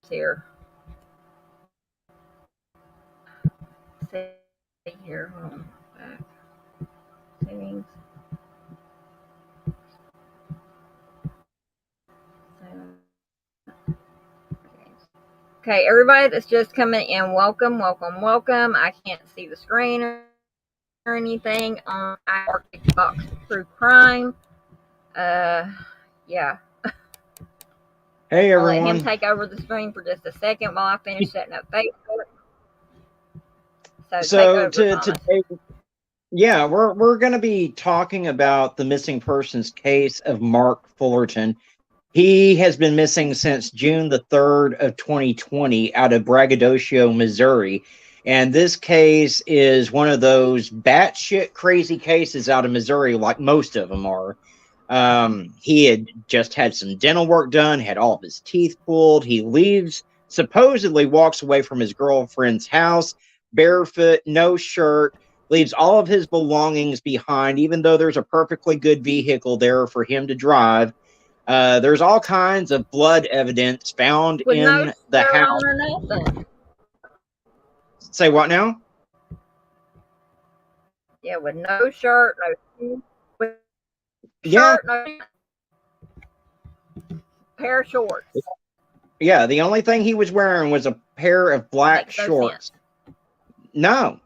here. See here. Hold on. Back. Settings. Okay, everybody that's just coming in, welcome, welcome, welcome. I can't see the screen or anything on Arctic Box True Crime. Yeah. Hey, everyone. I'll let him take over the screen for just a second while I finish setting up Facebook. So today, yeah, we're going to be talking about the missing persons case of Marc Fullerton. He has been missing since June the 3rd of 2020 out of Bragadocio, Missouri. And this case is one of those batshit crazy cases out of Missouri, like most of them are. He had just had some dental work done, had all of his teeth pulled. He leaves, supposedly walks away from his girlfriend's house, barefoot, no shirt, leaves all of his belongings behind, even though there's a perfectly good vehicle there for him to drive. There's all kinds of blood evidence found in the house. Say what now? Yeah, with no shirt, no shoes. Yeah. No pair of shorts. Yeah, the only thing he was wearing was a pair of black shorts. No.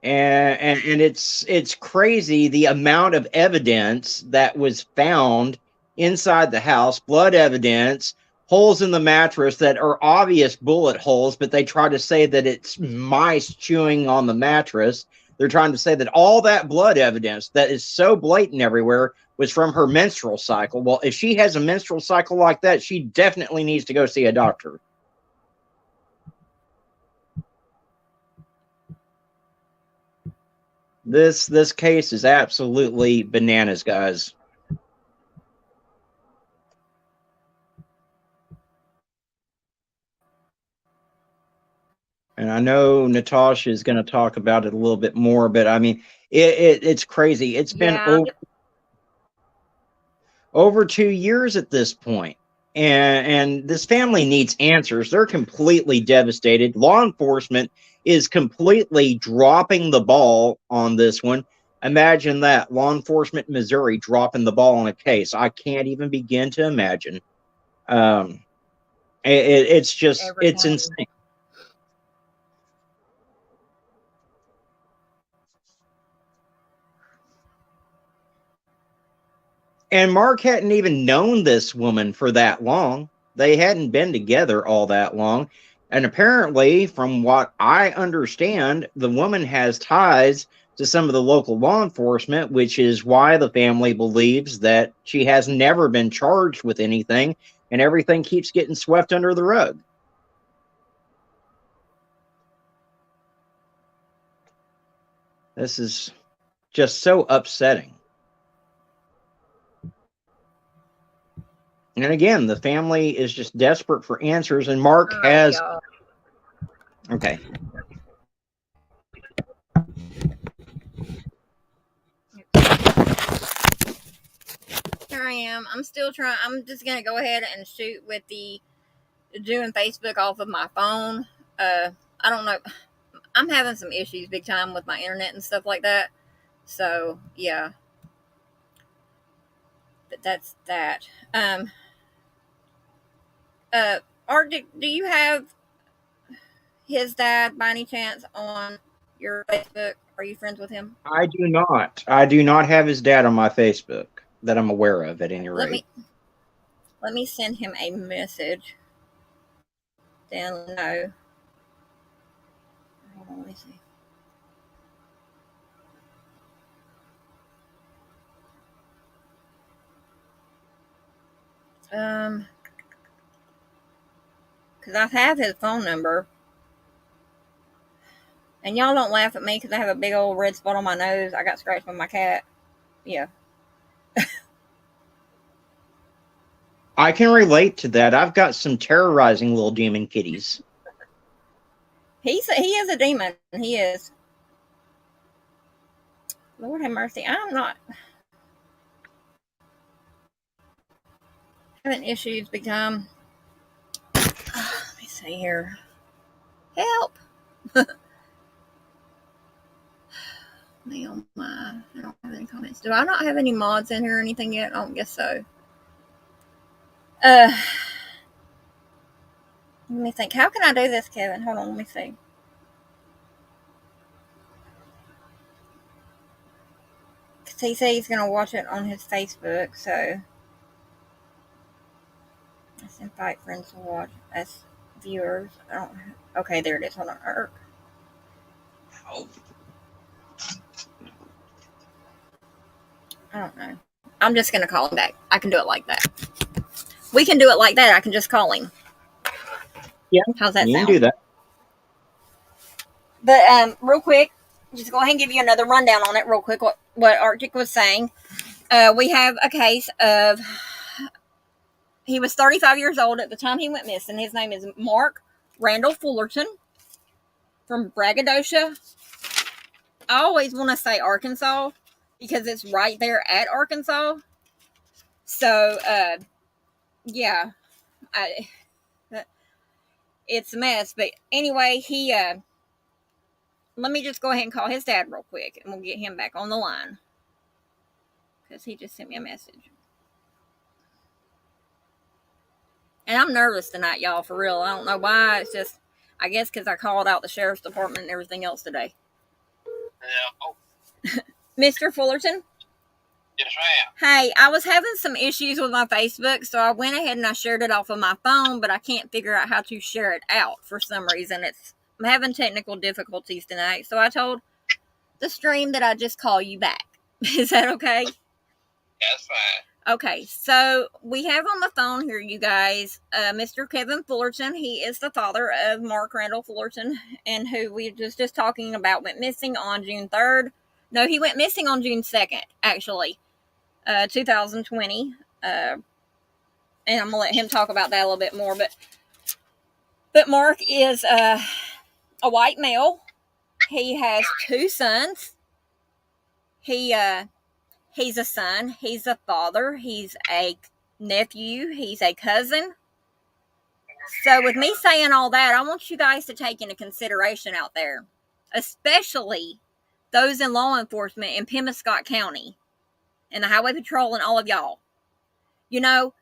And it's crazy the amount of evidence that was found inside the house, blood evidence, holes in the mattress that are obvious bullet holes, but they try to say that it's mice chewing on the mattress. They're trying to say that all that blood evidence that is so blatant everywhere was from her menstrual cycle. Well, if she has a menstrual cycle like that, she definitely needs to go see a doctor. This case is absolutely bananas, guys. And I know Natasha is going to talk about it a little bit more, but I mean, it's crazy. It's been over 2 years at this point. And this family needs answers. They're completely devastated. Law enforcement is completely dropping the ball on this one. Imagine that. Law enforcement in Missouri dropping the ball on a case. I can't even begin to imagine. It's just, it's insane. And Marc hadn't even known this woman for that long. They hadn't been together all that long. And apparently, from what I understand, the woman has ties to some of the local law enforcement, which is why the family believes that she has never been charged with anything and everything keeps getting swept under the rug. This is just so upsetting. And again, the family is just desperate for answers, and Marc has... Okay. Here I am. I'm still trying. I'm just going to go ahead and shoot with doing Facebook off of my phone. I don't know. I'm having some issues big time with my internet and stuff like that. So, yeah. But that's that. Art, do you have his dad by any chance on your Facebook? Are you friends with him? I do not. I do not have his dad on my Facebook that I'm aware of at any rate. Let me send him a message. Then no. Hold on, let me see. Because I have his phone number. And y'all don't laugh at me because I have a big old red spot on my nose. I got scratched by my cat. Yeah. I can relate to that. I've got some terrorizing little demon kitties. He is a demon. He is. Lord have mercy. I'm not having issues big time. see here. Help! Me on my. I don't have any comments. Do I not have any mods in here or anything yet? I don't guess so. Let me think. How can I do this, Kevin? Hold on. Let me see. Cause he said he's gonna watch it on his Facebook. So let's invite friends to watch as viewers. I don't. Okay, there it is. Hold on. I don't know. I'm just gonna call him back. I can do it like that. We can do it like that. I can just call him. Yeah. How's that you sound? can do that. But real quick, just go ahead and give you another rundown on it real quick, what Arctic was saying. We have a case of, he was 35 years old at the time he went missing. His name is Marc Randall Fullerton from Bragadocio. I always want to say Arkansas because it's right there at Arkansas. So, yeah, it's a mess. But anyway, let me just go ahead and call his dad real quick and we'll get him back on the line because he just sent me a message. And I'm nervous tonight, y'all, for real. I don't know why. It's just, I guess because I called out the sheriff's department and everything else today. Yeah. Mr. Fullerton? Yes, ma'am. Hey, I was having some issues with my Facebook, so I went ahead and I shared it off of my phone, but I can't figure out how to share it out for some reason. I'm having technical difficulties tonight, so I told the stream that I just call you back. Is that okay? That's fine. Okay, so we have on the phone here, you guys, Mr. Kevin Fullerton. He is the father of Marc Randall Fullerton, and who we just talking about went missing on June 3rd. No, he went missing on June 2nd, actually, 2020. And I'm going to let him talk about that a little bit more. But Marc is a white male. He has 2 sons. He's a son, he's a father, he's a nephew, he's a cousin. So with me saying all that, I want you guys to take into consideration out there, especially those in law enforcement in Pemiscot County and the Highway Patrol and all of y'all. You know,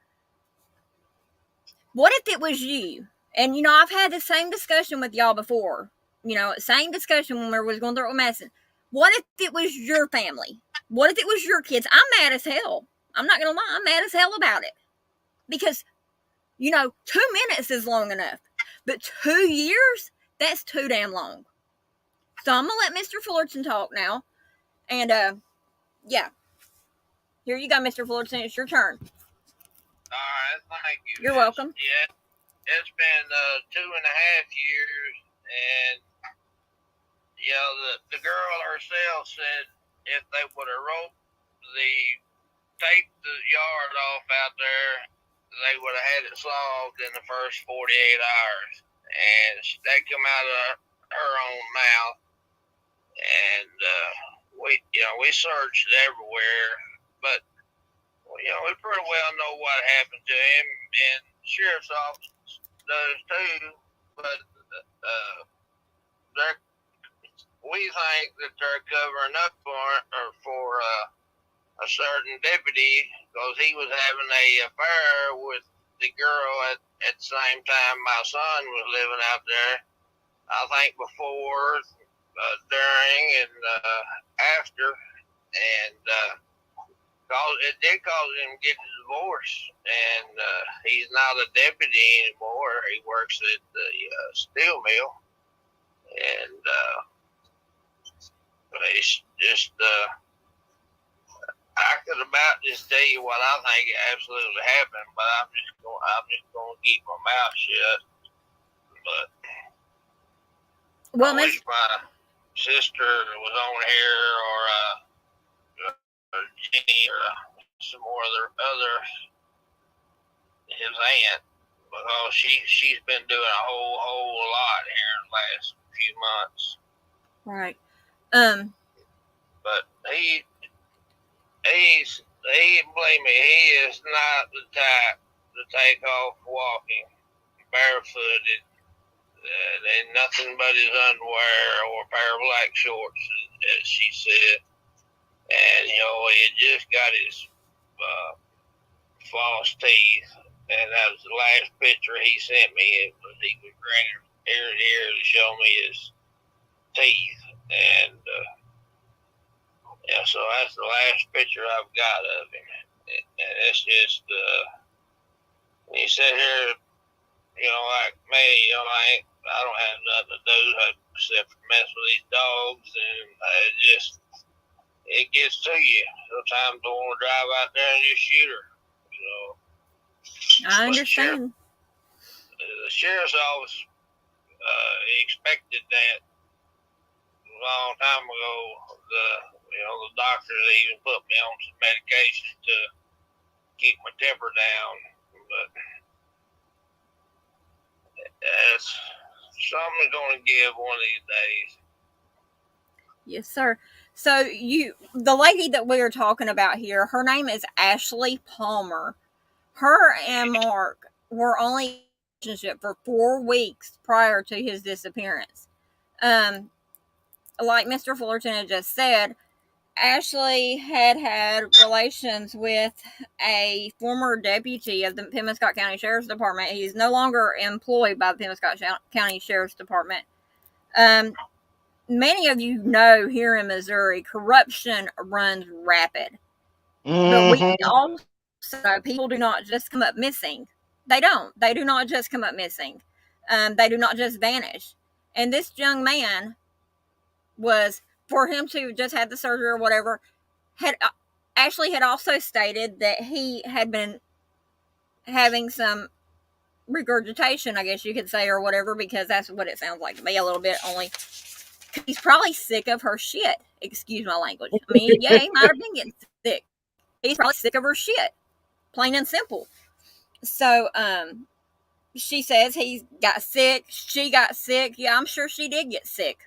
what if it was you? And, you know, I've had the same discussion with y'all before. You know, same discussion when we was going through it with Madison. What if it was your family? What if it was your kids? I'm mad as hell. I'm not going to lie. I'm mad as hell about it. Because, you know, 2 minutes is long enough. But 2 years? That's too damn long. So I'm going to let Mr. Fullerton talk now. And, yeah. Here you go, Mr. Fullerton. It's your turn. All right, thank you. You're welcome. Yeah, it's been 2.5 years, and you know the girl herself said if they would have taped the yard off out there, they would have had it solved in the first 48 hours. And that come out of her own mouth, and we searched everywhere, but you know, we pretty well know what happened to him, and sheriff's office does too. But we think that they're covering up for a certain deputy because he was having a affair with the girl at the same time my son was living out there. I think before, during, and after, and it did cause him to get a divorce, and he's not a deputy anymore. He works at the steel mill, and it's just I could about just tell you what I think absolutely happened, but I'm just going to keep my mouth shut. But well, I wish my sister was on here, or Jenny, or some more other his aunt, because she's been doing a whole lot here in the last few months. Right. But he believe me, he is not the type to take off walking barefooted and nothing but his underwear or a pair of black shorts, as she said. And, he had just got his false teeth. And that was the last picture he sent me. He was grinning ear to ear to show me his teeth. And, so that's the last picture I've got of him. And it's just, when you sit here, like me, I don't have nothing to do except for mess with these dogs, and it gets to you. Sometimes I want to drive out there and just shoot her. I understand. The sheriff's office expected that a long time ago. The doctors even put me on some medication to keep my temper down, but something's going to give one of these days. Yes, sir. So the lady that we are talking about here, her name is Ashley Palmer. Her and Marc were only in a relationship for 4 weeks prior to his disappearance. Like Mr. Fullerton had just said, Ashley had relations with a former deputy of the Pembina County Sheriff's Department. He's no longer employed by the Pembina County Sheriff's Department. Many of you know here in Missouri, corruption runs rapid. But we also know people do not just come up missing. They don't. They do not just come up missing. They do not just vanish. And this young man was, for him to just have the surgery or whatever, Ashley had also stated that he had been having some regurgitation, I guess you could say, or whatever, because that's what it sounds like to me a little bit, only he's probably sick of her shit. Excuse my language. I mean, yeah, he might have been getting sick. He's probably sick of her shit. Plain and simple. So, she says he got sick. She got sick. Yeah, I'm sure she did get sick.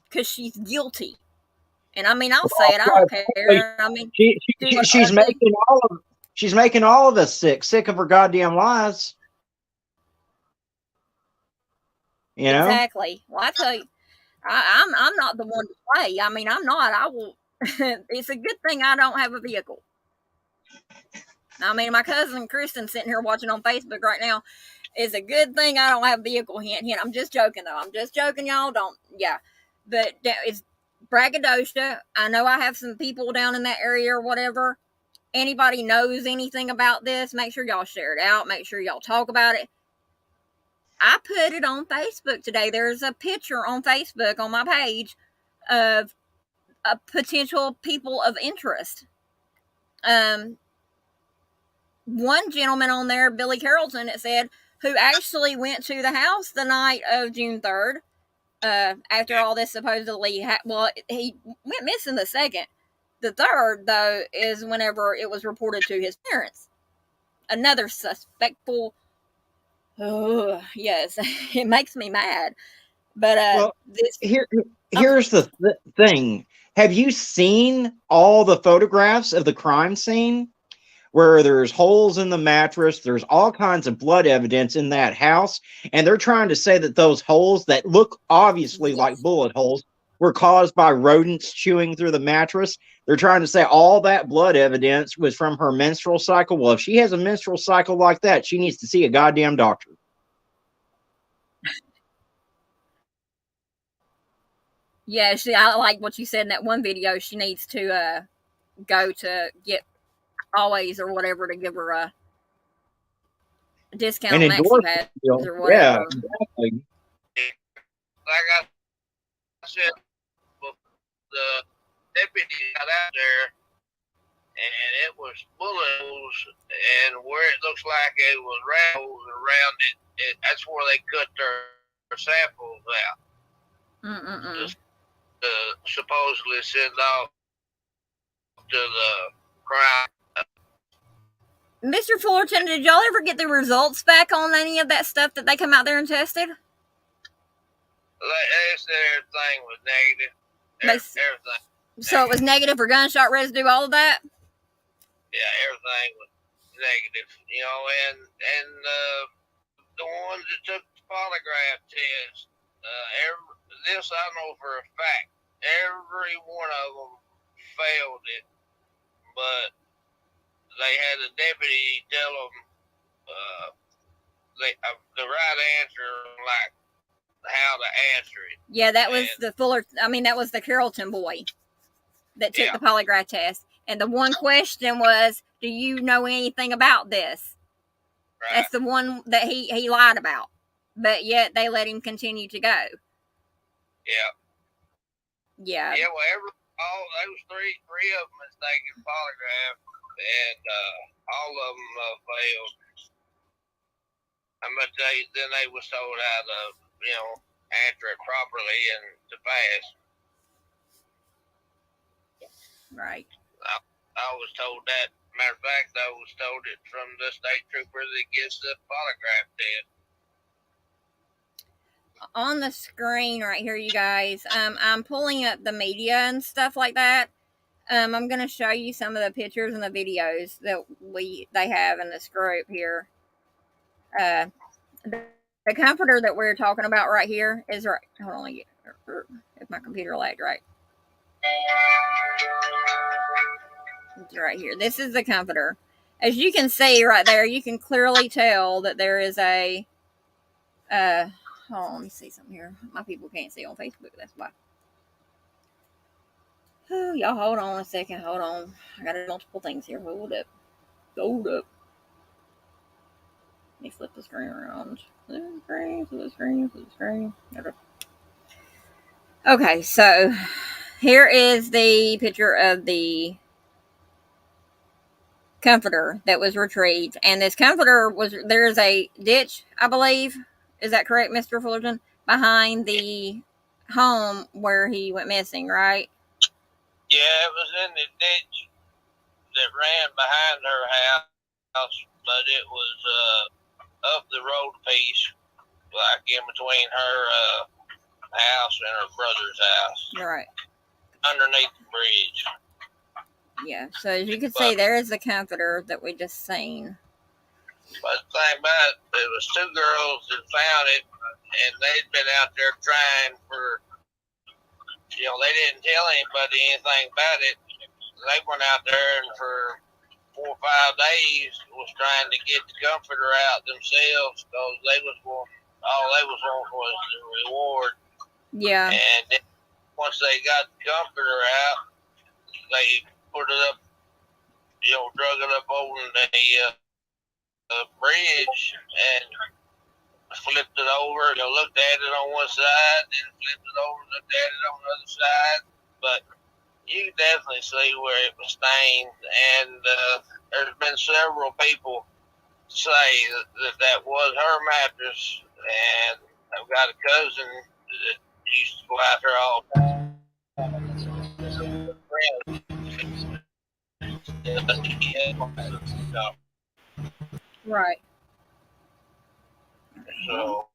Because she's guilty. And I mean, I'll say it. I don't care. I mean, she's making all of us sick of her goddamn lies. Exactly. Well, I tell you, I'm not the one to play. I mean, I'm not. I will. It's a good thing I don't have a vehicle. I mean, my cousin Kristen sitting here watching on Facebook right now. It's a good thing I don't have a vehicle. Hint, hint. I'm just joking though. I'm just joking, y'all. Don't. Yeah, but it's Bragadocio. I know I have some people down in that area or whatever. Anybody knows anything about this, make sure y'all share it out. Make sure y'all talk about it. I put it on Facebook today. There's a picture on Facebook on my page of a potential people of interest. One gentleman on there, Billy Carrollton, it said, who actually went to the house the night of June 3rd. After all this supposedly he went missing the 2nd. The 3rd, though, is whenever it was reported to his parents. Another suspectful. Oh, yes, it makes me mad. But here's the thing. Have you seen all the photographs of the crime scene? Where there's holes in the mattress, there's all kinds of blood evidence in that house, and they're trying to say that those holes that look obviously like bullet holes were caused by rodents chewing through the mattress. They're trying to say all that blood evidence was from her menstrual cycle. Well, if she has a menstrual cycle like that, she needs to see a goddamn doctor. Yeah, I like what you said in that one video. She needs to go to get Always or whatever to give her a discount on MaxiPads or whatever. Yeah, exactly. Like I said, the deputy got out there, and it was bullet holes, and where it looks like it was round holes around it, that's where they cut their samples out. Just supposedly send off to the crime. Mr. Fullerton, did y'all ever get the results back on any of that stuff that they come out there and tested? They said everything was negative. Everything. So it was negative for gunshot residue, all of that? Yeah, everything was negative. And the ones that took the polygraph test. This I know for a fact. Every one of them failed it, but they had a deputy tell them the right answer, like how to answer it. Yeah, that was the that was the Carrollton boy that took the polygraph test. And the one question was, do you know anything about this? Right. That's the one that he lied about. But yet they let him continue to go. Yeah. Yeah. Yeah, well, all those three of them is taking polygraph, and all of them failed. I'm going to tell you, then they was told how to, answer it properly and to pass. Right. I was told that. Matter of fact, I was told it from the state trooper that gets the polygraph test. On the screen right here, you guys, I'm pulling up the media and stuff like that. I'm going to show you some of the pictures and the videos that they have in this group here. The comforter that we're talking about right here is right. Hold on, if my computer lagged right. It's right here. This is the comforter. As you can see right there, you can clearly tell that there is a. Hold on, let me see something here. My people can't see on Facebook. That's why. Oh, y'all, hold on a second. Hold on. I got multiple things here. Hold up. Let me flip the screen around. Flip the screen. Okay, so here is the picture of the comforter that was retrieved. And this comforter there's a ditch, I believe. Is that correct, Mr. Fullerton? Behind the home where he went missing, right? Yeah, it was in the ditch that ran behind her house, but it was up the road a piece, like in between her house and her brother's house. Right. Underneath the bridge. Yeah, so as you can see, there is the comforter that we just seen. But the thing about it was two girls that found it, and they'd been out there trying for, they didn't tell anybody anything about it. They went out there and for 4 or 5 days was trying to get the comforter out themselves because all they was wanting was the reward. Yeah. And then once they got the comforter out, they put it up, drug it up over the bridge and flipped it over. Looked at it on one side, then flipped it over, looked at it on the other side. But you can definitely see where it was stained, and there's been several people say that was her mattress, and I've got a cousin that used to go out there all the time. Right. So,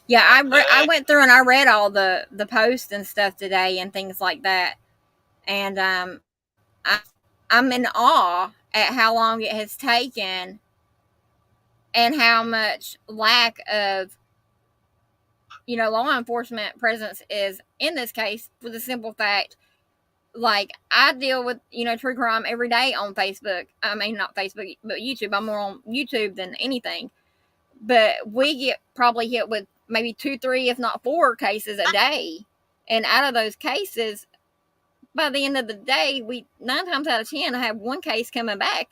yeah, I went through and I read all the posts and stuff today and things like that, and I'm in awe at how long it has taken and how much lack of law enforcement presence is in this case, for the simple fact, like, I deal with true crime every day on Facebook. I mean, not Facebook, but YouTube. I'm more on YouTube than anything. But we get probably hit with maybe 2, 3, if not 4 cases a day. And out of those cases, by the end of the day, we 9 times out of 10 have one case coming back.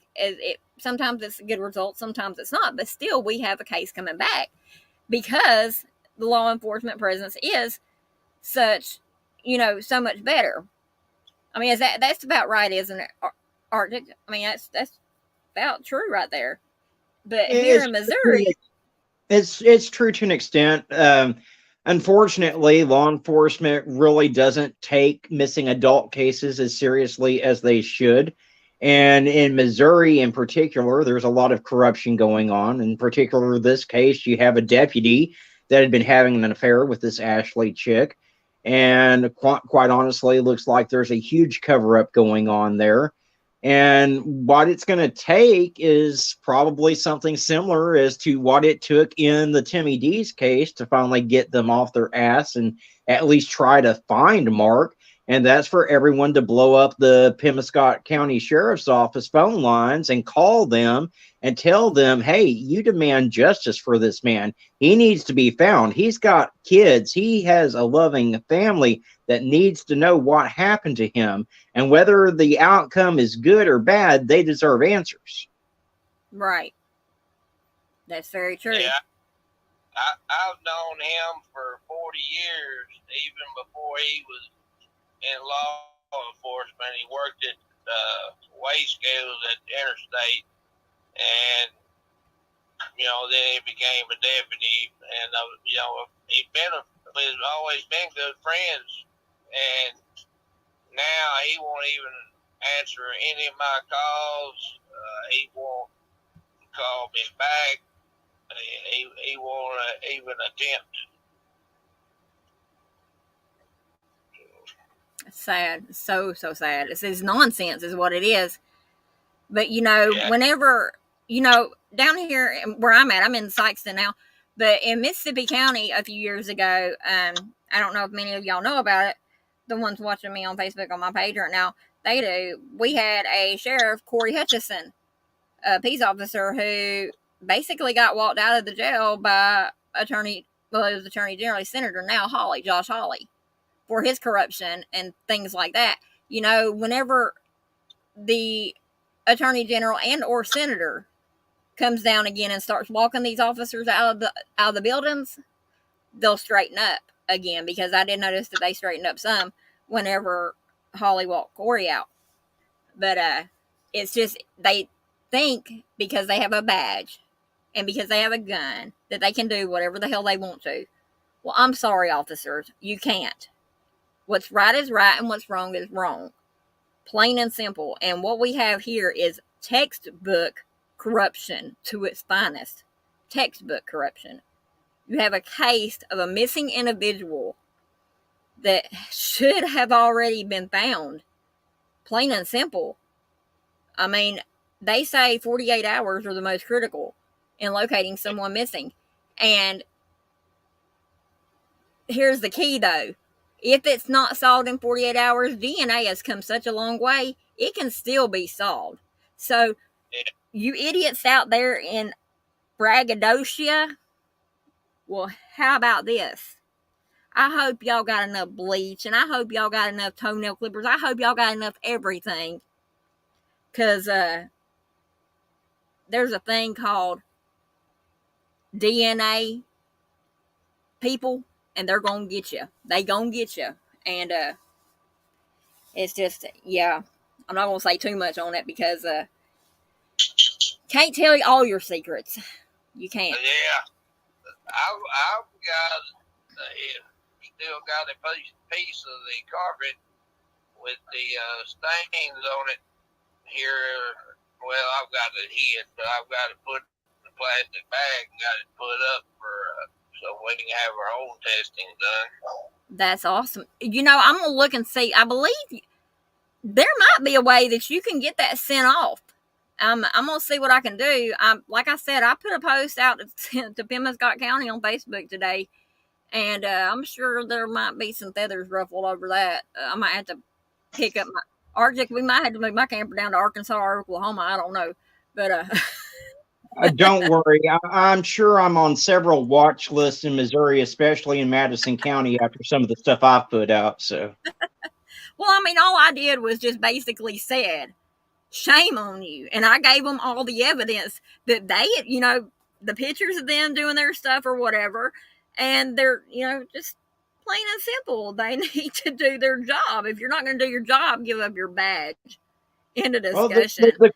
Sometimes it's a good result, sometimes it's not. But still, we have a case coming back because the law enforcement presence is such, so much better. I mean, that's about right, isn't it, Arctic? I mean, that's about true right there. But here in Missouri, it's true to an extent. Unfortunately, law enforcement really doesn't take missing adult cases as seriously as they should. And in Missouri in particular, there's a lot of corruption going on. In particular, this case, you have a deputy that had been having an affair with this Ashley chick. And quite honestly, it looks like there's a huge cover-up going on there. And what it's going to take is probably something similar as to what it took in the Timmy D's case to finally get them off their ass and at least try to find Marc. And that's for everyone to blow up the Pemiscot County Sheriff's Office phone lines and call them and tell them, hey, you demand justice for this man. He needs to be found. He's got kids. He has a loving family that needs to know what happened to him. And whether the outcome is good or bad, they deserve answers. Right. That's very true. Yeah. I've known him for 40 years, even before he was in law enforcement. He worked at weigh scales at the interstate, and then he became a deputy. And we've always been good friends. And now he won't even answer any of my calls. He won't call me back. He won't even attempt. Sad. So sad. It's nonsense is what it is. But, whenever, down here where I'm at, I'm in Sykeston now, but in Mississippi County a few years ago, I don't know if many of y'all know about it, the ones watching me on Facebook on my page right now, they do. We had a sheriff, Corey Hutchison, a peace officer who basically got walked out of the jail by it was Attorney General, Senator now, Josh Hawley, for his corruption and things like that. Whenever the Attorney General and or Senator comes down again and starts walking these officers out of the buildings, they'll straighten up again, because I did notice that they straightened up some whenever Hawley walked Corey out. But it's just they think because they have a badge and because they have a gun that they can do whatever the hell they want to. Well, I'm sorry, officers, you can't. What's right is right and what's wrong is wrong. Plain and simple. And what we have here is textbook corruption to its finest. Textbook corruption. You have a case of a missing individual that should have already been found. Plain and simple. I mean, they say 48 hours are the most critical in locating someone missing. And here's the key, though. If it's not solved in 48 hours, DNA has come such a long way, it can still be solved. So, you idiots out there in Bragadocio, well, how about this? I hope y'all got enough bleach, and I hope y'all got enough toenail clippers. I hope y'all got enough everything. Because there's a thing called DNA people, and they're going to get you. They going to get you. And it's just, yeah, I'm not going to say too much on it because can't tell you all your secrets. You can't. Yeah. I've still got a piece of the carpet with the stains on it here. Well, I've got it hid, but I've got to put in a plastic bag and got it put up so we can have our own testing done. That's awesome. I'm going to look and see. I believe there might be a way that you can get that sent off. I'm going to see what I can do. Like I said, I put a post out to Pemiscot County on Facebook today, and I'm sure there might be some feathers ruffled over that. I might have to pick up we might have to move my camper down to Arkansas or Oklahoma. I don't know. But don't worry. I'm sure I'm on several watch lists in Missouri, especially in Madison County, after some of the stuff I've put out. So, well, I mean, all I did was just basically said, shame on you. And I gave them all the evidence that they, the pictures of them doing their stuff or whatever. And they're, just plain and simple. They need to do their job. If you're not going to do your job, give up your badge. End of discussion. Well,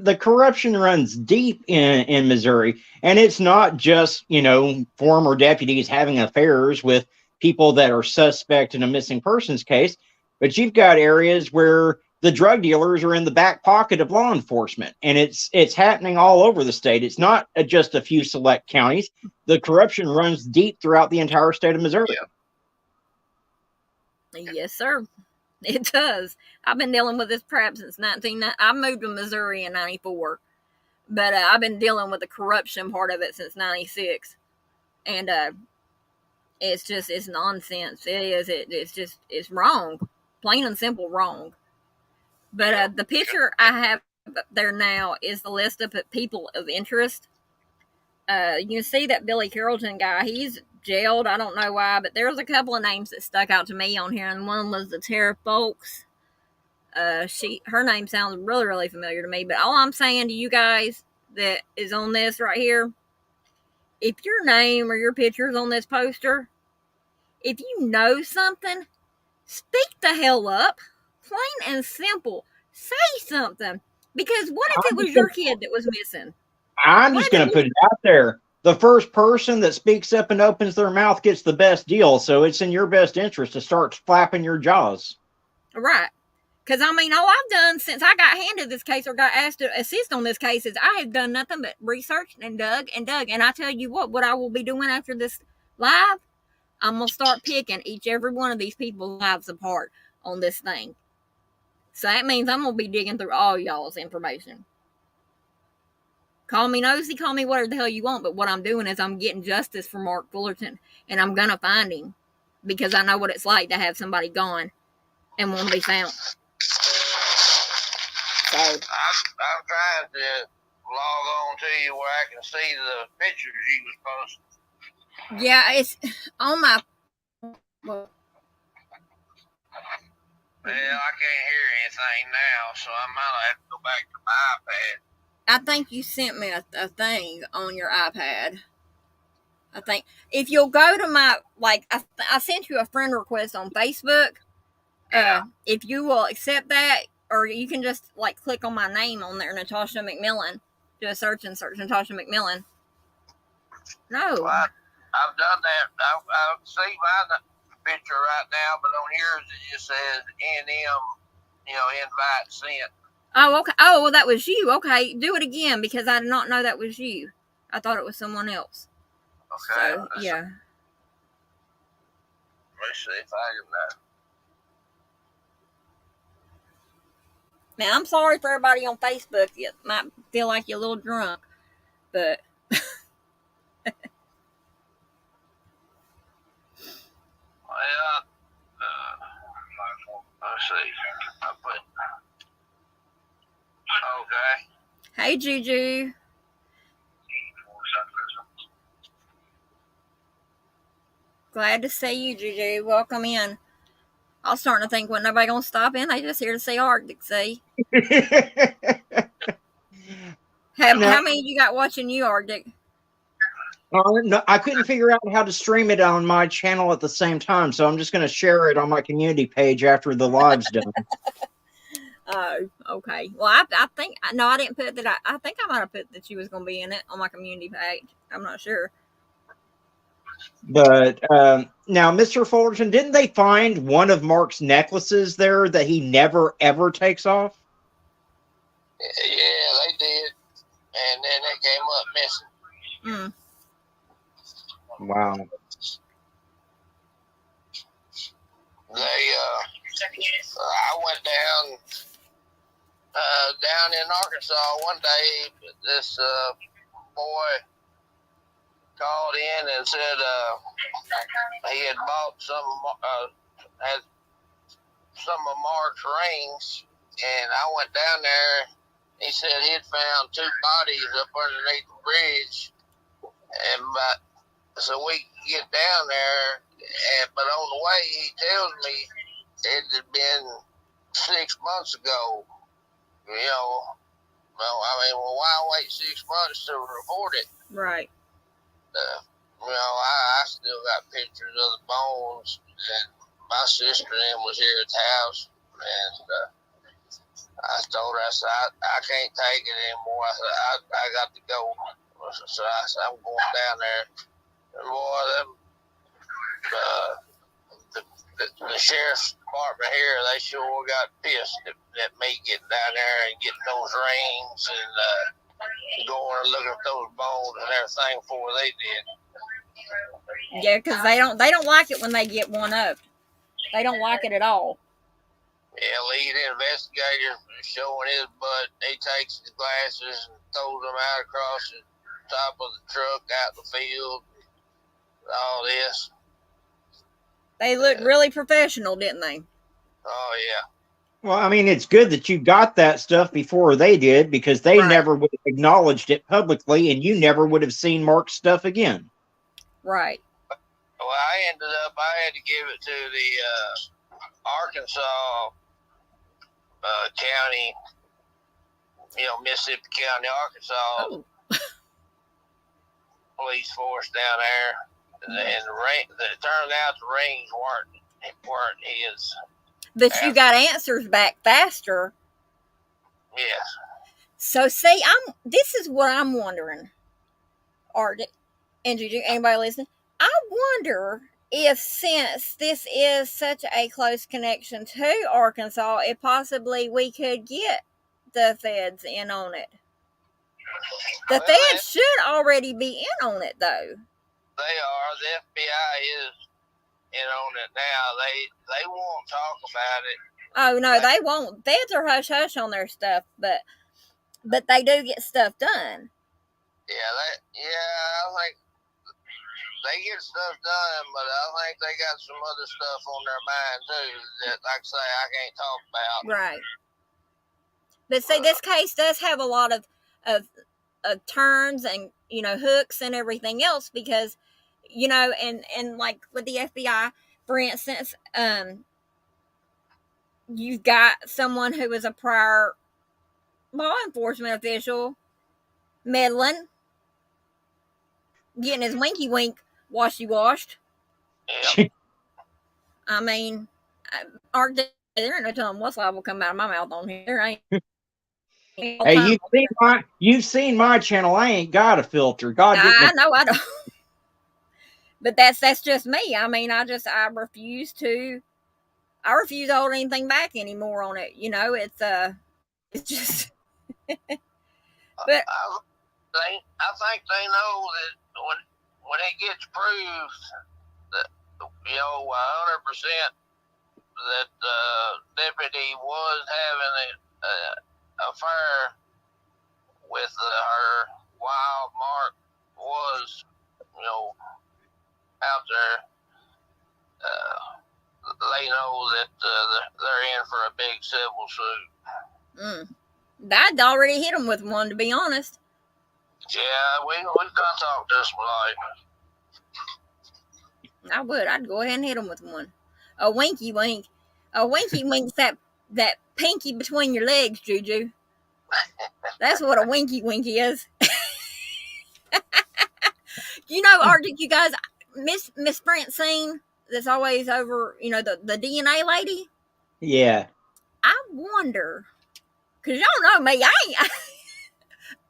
the corruption runs deep in Missouri. And it's not just, former deputies having affairs with people that are suspect in a missing persons case, but you've got areas where the drug dealers are in the back pocket of law enforcement, and it's happening all over the state. It's not just a few select counties. The corruption runs deep throughout the entire state of Missouri. Yes, sir. It does. I've been dealing with this crap since I moved to Missouri in '94, but I've been dealing with the corruption part of it since '96, and it's nonsense. It is. It's wrong, plain and simple wrong. But the picture I have up there now is the list of people of interest. You can see that Billy Carrollton guy. He's jailed. I don't know why, but there's a couple of names that stuck out to me on here, and one was the Tara Folks. Her name sounds really, really familiar to me. But all I'm saying to you guys that is on this right here, if your name or your picture is on this poster, if you know something, speak the hell up. Plain and simple. Say something. Because what if it was your kid that was missing? I'm just going to put it out there. The first person that speaks up and opens their mouth gets the best deal. So it's in your best interest to start flapping your jaws. Right. Because, I mean, all I've done since I got handed this case or got asked to assist on this case is I have done nothing but research and dug and dug. And I tell you what I will be doing after this live, I'm going to start picking every one of these people's lives apart on this thing. So that means I'm going to be digging through all y'all's information. Call me nosy, call me whatever the hell you want, but what I'm doing is I'm getting justice for Marc Fullerton, and I'm going to find him because I know what it's like to have somebody gone and want to be found. So I'm trying to log on to you where I can see the pictures you was posting. Yeah, it's on my... Well, I can't hear anything now, so I might have to go back to my iPad. I think you sent me a thing on your iPad. I think if you'll go to my, I sent you a friend request on Facebook. Yeah. If you will accept that, or you can just click on my name on there, Natasha McMillan. Do a search and search Natasha McMillan. No. Well, I've done that. I see my picture right now, but on yours it just says NM, invite sent. Oh, okay. Oh, well, that was you. Okay, do it again because I did not know that was you. I thought it was someone else. Okay. So, yeah. Let me see if I can. Now, I'm sorry for everybody on Facebook. You might feel like you're a little drunk, but. Well, let's see. I put. Okay. Hey, Juju. Glad to see you, Juju. Welcome in. I was starting to think, wasn't nobody going to stop in? They just here to see Arctic, see? How many you got watching you, Arctic? No, I couldn't figure out how to stream it on my channel at the same time, so I'm just going to share it on my community page after the live's done. Oh, okay. Well, I think, no, I didn't put that. I think I might have put that she was going to be in it on my community page. I'm not sure. But now, Mr. Fullerton, didn't they find one of Marc's necklaces there that he never, ever takes off? Yeah, they did. And then they came up missing. Wow. I went down in Arkansas one day. This boy called in and said he had bought some of Marc's rings, and I went down there. He said he'd found two bodies up underneath the bridge, and so we get down there, but on the way he tells me it had been 6 months ago. Why wait 6 months to report it? Right. I still got pictures of the bones, and my sister was here at the house, and I told her, I said, I can't take it anymore. I said, I got to go. So I said, I'm going down there. And boy, the sheriff's department here, they sure got pissed at me getting down there and getting those rings and going and looking at those bones and everything before they did. Yeah, because they don't like it when they get one up. They don't like it at all. Yeah, lead investigator showing his butt. He takes his glasses and throws them out across the top of the truck, out the field. All this. They looked really professional, didn't they? Oh yeah. Well, I mean, it's good that you got that stuff before they did, because they Right. never would have acknowledged it publicly, and you never would have seen Mark's stuff again. Right. Well, I had to give it to the Arkansas county, Mississippi County, Arkansas police force down there, and it turned out the rings weren't his. But you got answers back faster. Yes. So see, this is what I'm wondering. Art and Juju, anybody listening? I wonder if, since this is such a close connection to Arkansas, if possibly we could get the feds in on it. The feds should already be in on it, though. They are. The FBI is in on it now. They won't talk about it. Oh no, they won't. Feds are hush hush on their stuff, but they do get stuff done. I think they get stuff done, but I think they got some other stuff on their mind too that, like I say, I can't talk about. Right. But see, this case does have a lot of turns and hooks and everything else, because and like with the FBI, for instance, you've got someone who was a prior law enforcement official meddling, getting his winky wink washed. Yep. I mean, there ain't no telling what's liable to come out of my mouth on here. Hey, you've seen my channel. I ain't got a filter. I know I don't. But that's just me. I mean, I refuse to hold anything back anymore on it. It's just. But I think they know that when it gets proved that 100% that the deputy was having an affair with her while Marc was out there, they know that they're in for a big civil suit. I'd already hit them with one, to be honest. Yeah, we've got to talk to some life. I would. I'd go ahead and hit them with one. A winky wink. A winky wink's that pinky between your legs, Juju. That's what a winky wink is. Arctic, you guys, Miss Francine, that's always over, the DNA lady. Yeah. I wonder, because y'all know me,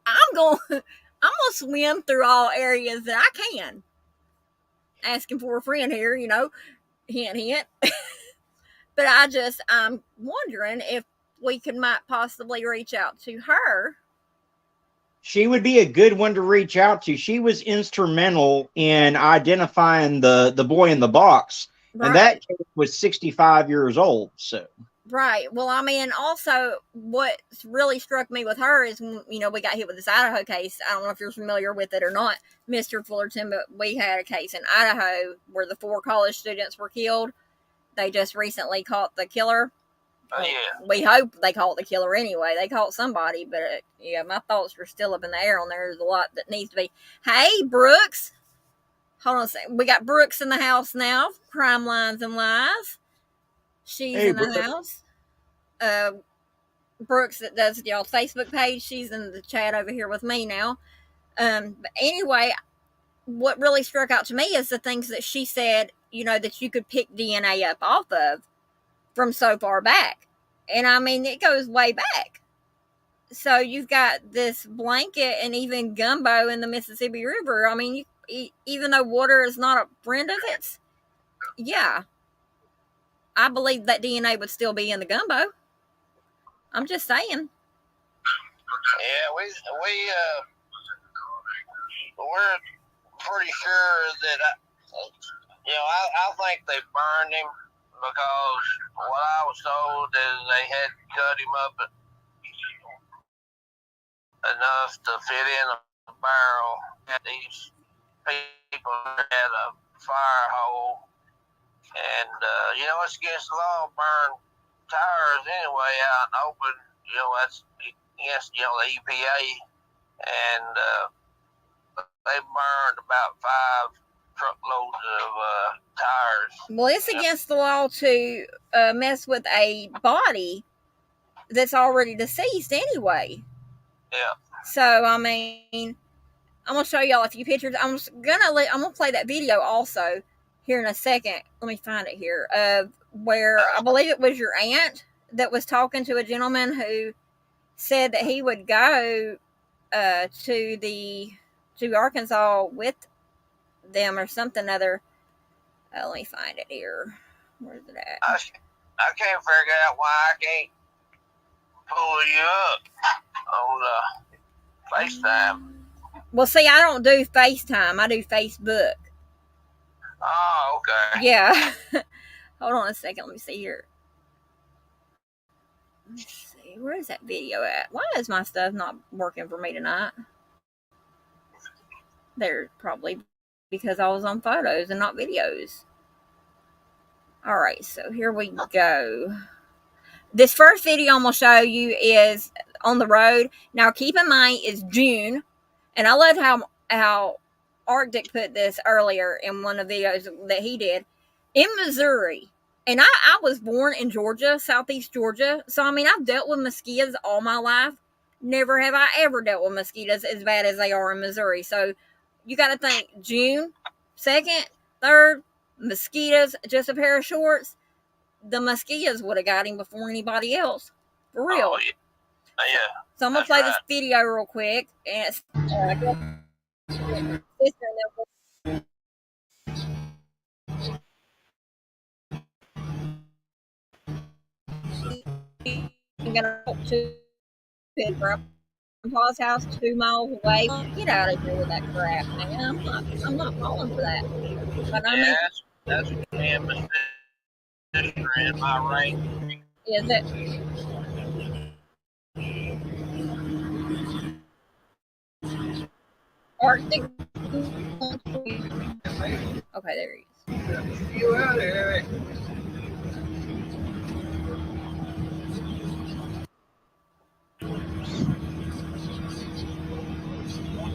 I'm gonna swim through all areas that I can. Asking for a friend here, hint, hint. But I'm wondering if we might possibly reach out to her. She would be a good one to reach out to. She was instrumental in identifying the boy in the box. Right. And that kid was 65 years old. So. Right. Well, I mean, also what really struck me with her is, we got hit with this Idaho case. I don't know if you're familiar with it or not, Mr. Fullerton, but we had a case in Idaho where the 4 college students were killed. They just recently caught the killer. Oh, yeah. We hope they caught the killer anyway. They caught somebody, but my thoughts are still up in the air on there. There's a lot that needs to be. Hey, Brooks. Hold on a second. We got Brooks in the house now. Crime Lines and Lies. She's in the house. Brooks, that does y'all's Facebook page, she's in the chat over here with me now. But anyway, what really struck out to me is the things that she said, that you could pick DNA up off of from so far back. And I mean, it goes way back. So you've got this blanket and even gumbo in the Mississippi River. I mean, even though water is not a friend of its, yeah, I believe that DNA would still be in the gumbo. I'm just saying. Yeah, we're pretty sure that I think they burned him because what I was told is they had cut him up enough to fit in a barrel. These people had a fire hole, and it's against the law to burn tires anyway out in open. That's against the EPA, and they burned about 5 truckloads of tires. Well, it's against the law to mess with a body that's already deceased anyway. Yeah. So I mean, I'm gonna show y'all a few pictures. I'm gonna play that video also here in a second. Let me find it here. Where I believe it was your aunt that was talking to a gentleman who said that he would go to Arkansas with them or something other. Let me find it here. Where's it at? I can't figure out why I can't pull you up on FaceTime. Well, see, I don't do FaceTime. I do Facebook. Oh, okay. Yeah. Hold on a second. Let me see here. Let's see. Where is that video at? Why is my stuff not working for me tonight? There, probably because I was on photos and not videos. All right, so here we go. This first video I'm going to show you is on the road. Now, keep in mind, it's June. And I loved how Arctic put this earlier in one of the videos that he did. In Missouri. And I was born in Georgia, southeast Georgia. So, I mean, I've dealt with mosquitoes all my life. Never have I ever dealt with mosquitoes as bad as they are in Missouri. So, you got to think June 2nd, 3rd, mosquitoes, just a pair of shorts. The mosquitoes would have got him before anybody else. For real. Oh, yeah. So I'm going to play this video real quick. And it's I'm going to talk to Grandpa's house 2 miles away. Get out of here with that crap, man. I'm not falling for that. But I mean, that's Mr. in my range. Is it? Arctic. Okay, there he is. You out there?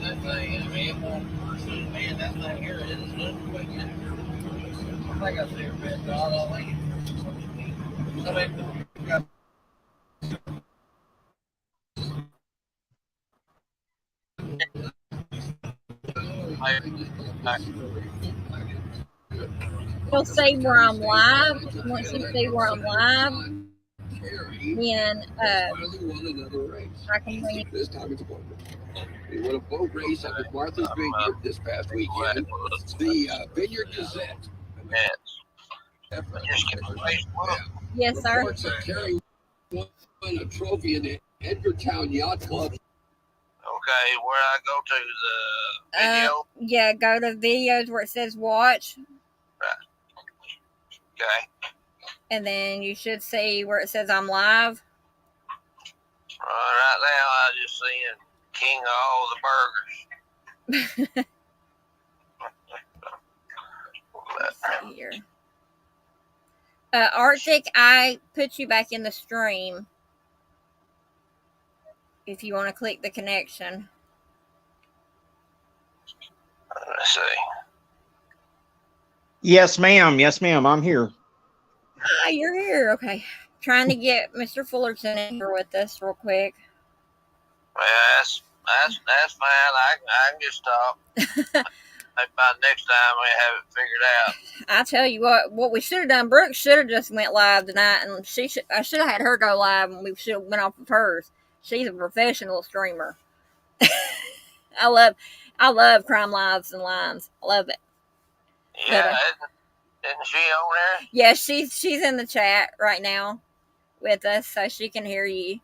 That thing, man, that thing here is nothing but I think I see a red dot on it. You'll see where I'm live. Once you see where I'm live, then I can bring it. This time it's a boat race. They won a boat race up at Martha's Vineyard this past weekend. The Vineyard Gazette. Yes, sir. Reports that Terry won a trophy in the Edgartown Yacht Club. Okay, where I go to the video? Yeah, go to videos where it says watch. Right. Okay. And then you should see where it says I'm live. Right now, I just seeing King of all the burgers. Let's see here. Arctic, I put you back in the stream. If you want to click the connection. Let's see. Yes, ma'am. Yes, ma'am. I'm here. Hi, you're here. Okay. Trying to get Mr. Fullerton in here with us real quick. Well, that's fine. I can just talk. Maybe by next time we have it figured out. I tell you what we should have done, Brooke should have just went live tonight, and I should have had her go live, and we should have went off of hers. She's a professional streamer. I love crime lives and lines. I love it. Yeah, isn't she on there? Yeah, she's in the chat right now with us, so she can hear you.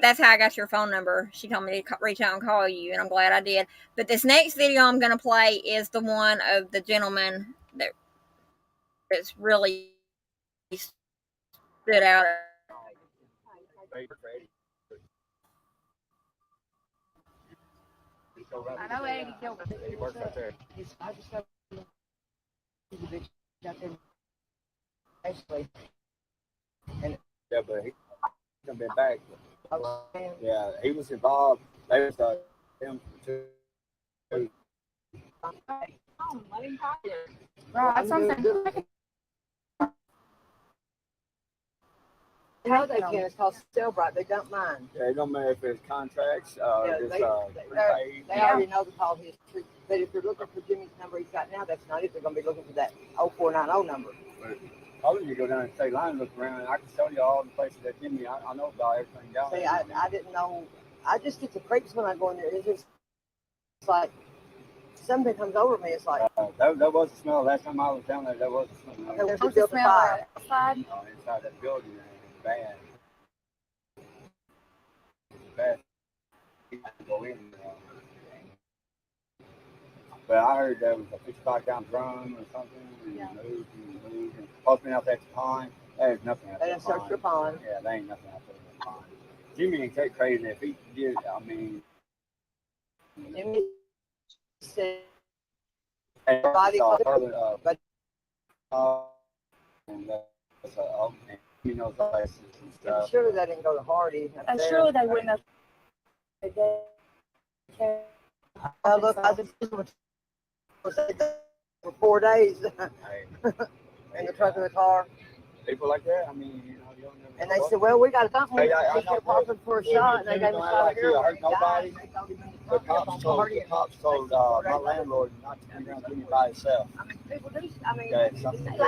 That's how I got your phone number. She told me to reach out and call you, and I'm glad I did. But this next video I'm going to play is the one of the gentleman that's really stood out. I know Eddie Gilbert. He works right there. I just know he's a big out there. Basically. Yeah, but he's gonna be back. Yeah, he was involved. They was him too. Right, that's something. How they can, it's called Cellbrite. They don't mind. Yeah, it don't matter if it's contracts, They prepaid. already know the call history. But if you're looking for Jimmy's number he's got now, that's not it. They're going to be looking for that 0490 number. Probably you go down and state line, look around, and I can show you all the places that Jimmy. I know about everything down See, there. I didn't know. I just get the creeps when I go in there. It's like something comes over me. It's like that was the smell. Last time I was down there, that was the smell. there's What's built the a smell fire. outside? Inside that building, it's bad. It's bad. You have to go in. But I heard there was a 55-gallon drum or something. Yeah. And moved. And supposed to be out there at the pond. There's nothing out They there. done searched the pond. Yeah, there ain't nothing out there at the pond. Jimmy ain't that crazy. If he did, I mean. Jimmy said, Body he knows the places and stuff. surely they didn't go to Hardy. And surely they wouldn't have. Look, I just for 4 days in the trunk of the car. People like that, I mean, you know, you don't never. And they said, well, we got a company. Hey, I They kept popping for a shot, and they gave us Like $5. you, I heard nobody. The cops told my landlord not to come down to me by himself. I mean, people do. I mean, Yeah, it's something. they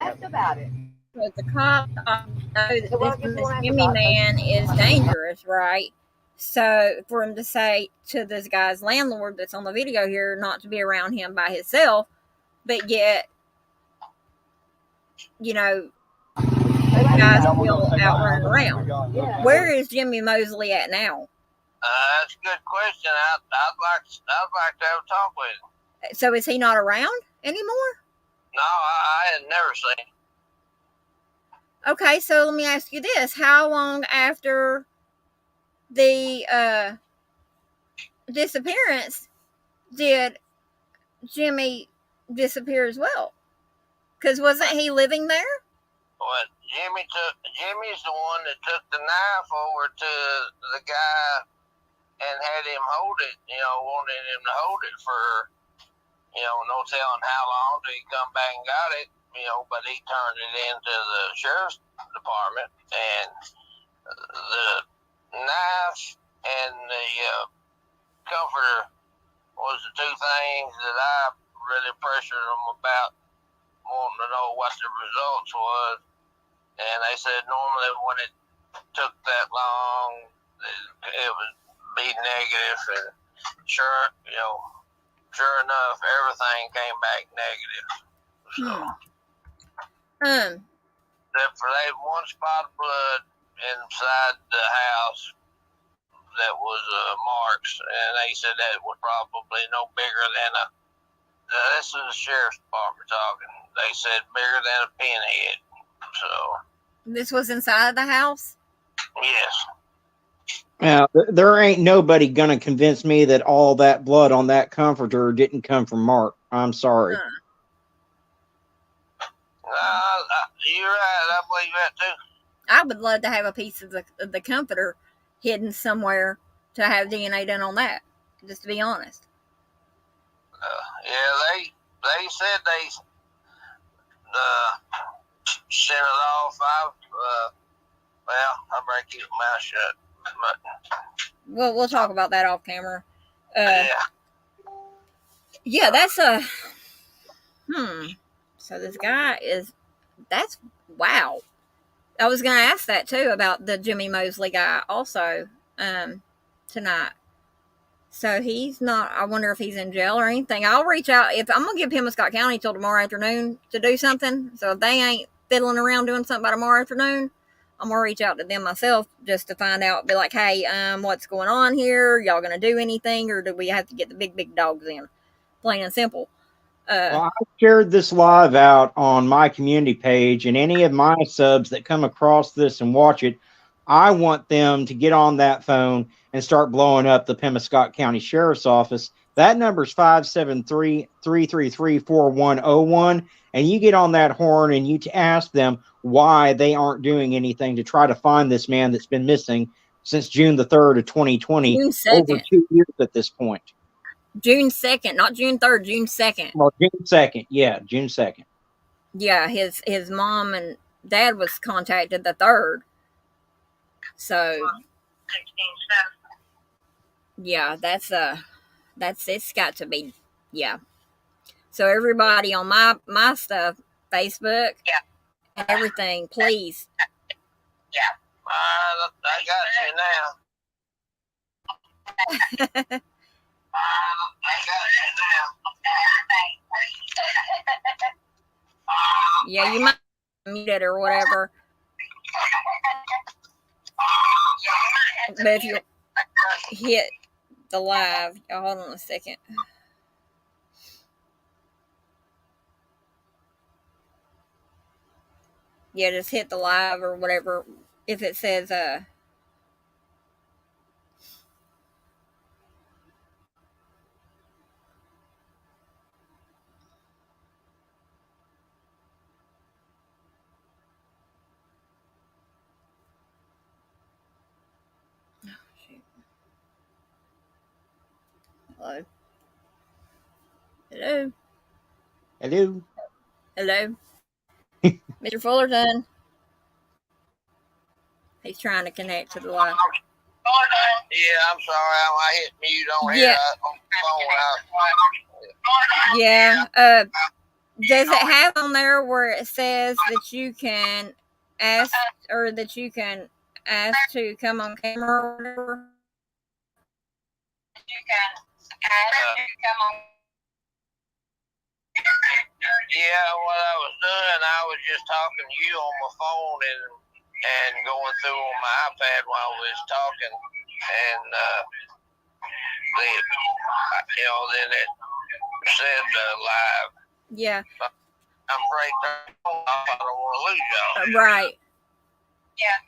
laughed about it. But the cop know that So what this was the Jimmy last man is dangerous, right? So for him to say to this guy's landlord that's on the video here not to be around him by himself, but yet, you know, guys still out running around. Yeah. Where is Jimmy Mosley at now? That's a good question. I'd like to have a talk with him. So is he not around anymore? No, I had never seen him. Okay, so let me ask you this. How long after the disappearance did Jimmy disappear as well? Because wasn't he living there? Well, Jimmy's the one that took the knife over to the guy and had him hold it, you know, wanted him to hold it for, you know, no telling how long till he come back and got it, you know, but he turned it into the sheriff's department, and the knife and the comforter was the two things that I really pressured them about, wanting to know what the results was. And they said normally when it took that long, it would be negative. And sure enough, everything came back negative. So, except for that one spot of blood inside the house that was Marc's, and they said that was probably no bigger than this is the sheriff's department talking. They said bigger than a pinhead. So This was inside the house? yes. Now, there ain't nobody gonna convince me that all that blood on that comforter didn't come from Marc. I'm sorry. You're right. I believe that too. I would love to have a piece of the comforter hidden somewhere to have DNA done on that, just to be honest. Yeah, they said they sent it off. I better keep my mouth shut. But We'll talk about that off camera. yeah. Yeah, that's a So this guy that's wow. I was gonna ask that too about the Jimmy Mosley guy also tonight. So he's not. I wonder if he's in jail or anything. I'll reach out if I'm gonna give Pembroke County till tomorrow afternoon to do something. So if they ain't fiddling around doing something by tomorrow afternoon, I'm gonna reach out to them myself just to find out. Be like, hey, what's going on here? Y'all gonna do anything, or do we have to get the big dogs in? Plain and simple. Well, I shared this live out on my community page, and any of my subs that come across this and watch it, I want them to get on that phone and start blowing up the Pemiscot County Sheriff's Office. That number is 573-333-4101. And you get on that horn and you ask them why they aren't doing anything to try to find this man that's been missing since June the 3rd of 2020, June over 2nd. 2 years at this point. June 2nd, not June 3rd, June 2nd. Well, June 2nd. Yeah, June 2nd. Yeah, his mom and dad was contacted the 3rd. So yeah, that's it's got to be, yeah. So everybody on my stuff, Facebook, and everything, please. I got you now. Yeah, you might mute it or whatever. But if you hit the live, hold on a second. Yeah, just hit the live or whatever. If it says hello. Hello. Hello. Hello. Mr. Fullerton. He's trying to connect to the live. Yeah, I'm sorry. I hit mute on here. On the phone. Yeah. Does it have on there where it says that you can ask or that you can ask to come on camera or whatever? Yeah, what I was doing, I was just talking to you on my phone and going through on my iPad while I was talking, and then it said live. Yeah. I'm right there. I don't want to lose y'all. Right. Yeah.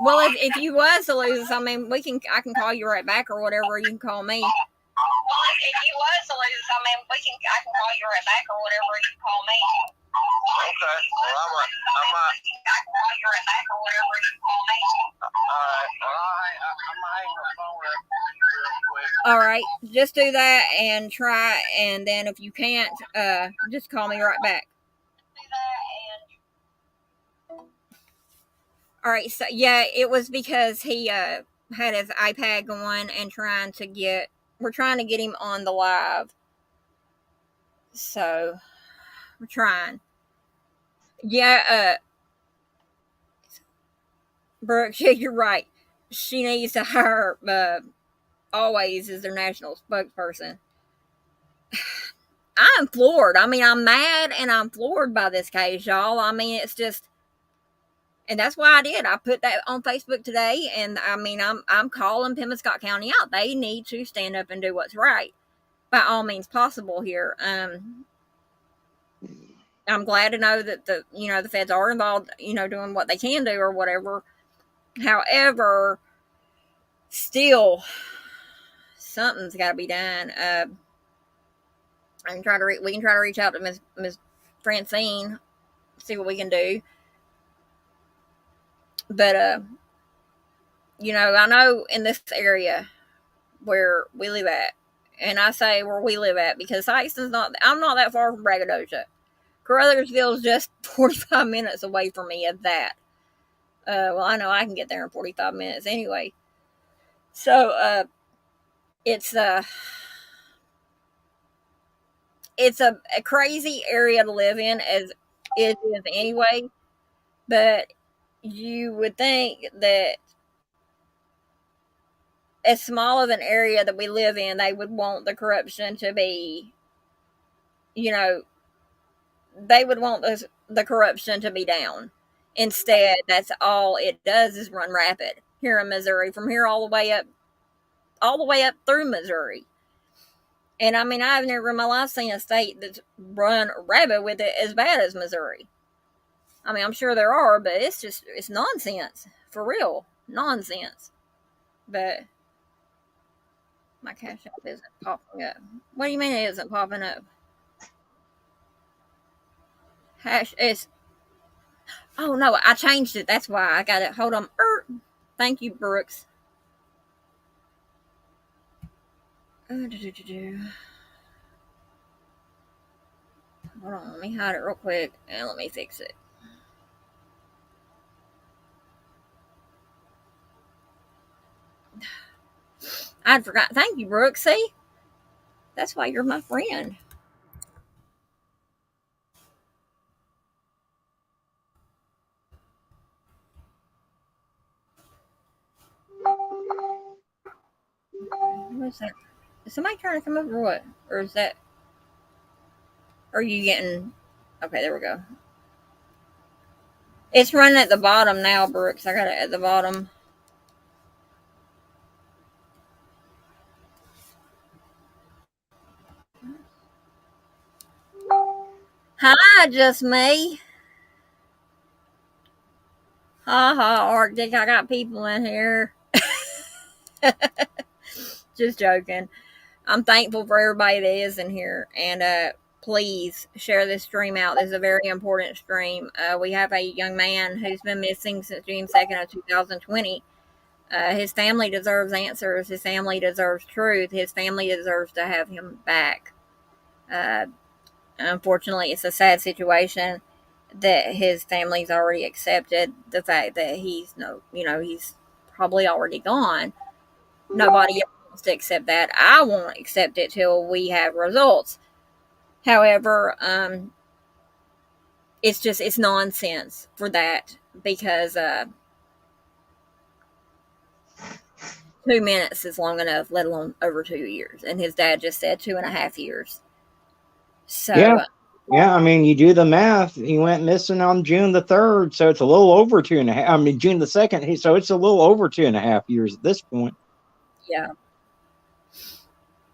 Well, if you was to lose us, I mean, I can call you right back or whatever. You can call me. Well, if you was to lose us, I mean, I can call you right back or whatever. You can call me. Okay. Well, I might call you right back or whatever. You can call me. All right. Well, I'm hanging the phone up real quick. All right. Just do that and try, and then if you can't, just call me right back. All right. So yeah, it was because he had his iPad going and we're trying to get him on the live. So we're trying. Yeah, Brooke, yeah, you're right. She needs to hire Always as their national spokesperson. I'm floored. I mean, I'm mad and I'm floored by this case, y'all. I mean, it's just, and that's why I did. I put that on Facebook today, and I mean, I'm calling Pemiscot County out. They need to stand up and do what's right by all means possible here. I'm glad to know that the feds are involved, doing what they can do or whatever. However, still, something's got to be done. We can try to reach out to Miss Francine, see what we can do. But I know in this area where we live at, and I say where we live at because I'm not that far from Bragadocio. Caruthersville is just 45 minutes away from me at that. Well, I know I can get there in 45 minutes anyway. So, it's a crazy area to live in, as it is anyway. But you would think that as small of an area that we live in, they would want the corruption to be, they would want the corruption to be down. Instead, that's all it does is run rapid here in Missouri, from here all the way up through Missouri. And I mean, I've never in my life seen a state that's run rabbit with it as bad as Missouri. I mean, I'm sure there are, but it's nonsense. For real. Nonsense. But my Cash App isn't popping up. What do you mean it isn't popping up? It's. Oh, no, I changed it. That's why I got it. Hold on. Thank you, Brooks. Hold on, let me hide it real quick and let me fix it. I'd forgot. Thank you, Brooks. See? That's why you're my friend. What's that? Is somebody trying to come up or what? Or is that. Are you getting. Okay, there we go. It's running at the bottom now, Brooks. I got it at the bottom. Hi, just me. Ha ha, Arctic. I got people in here. Just joking. I'm thankful for everybody that is in here. And please share this stream out. This is a very important stream. We have a young man who's been missing since June 2nd of 2020. His family deserves answers. His family deserves truth. His family deserves to have him back. Unfortunately, it's a sad situation that his family's already accepted the fact that he's probably already gone. Nobody else wants to accept that. I won't accept it till we have results. However, it's nonsense for that because 2 minutes is long enough, let alone over 2 years. And his dad just said 2.5 years. So yeah. I mean, you do the math. He went missing on June the 3rd, so it's a little over 2.5. I mean, June the 2nd, so it's a little over 2.5 years at this point. Yeah.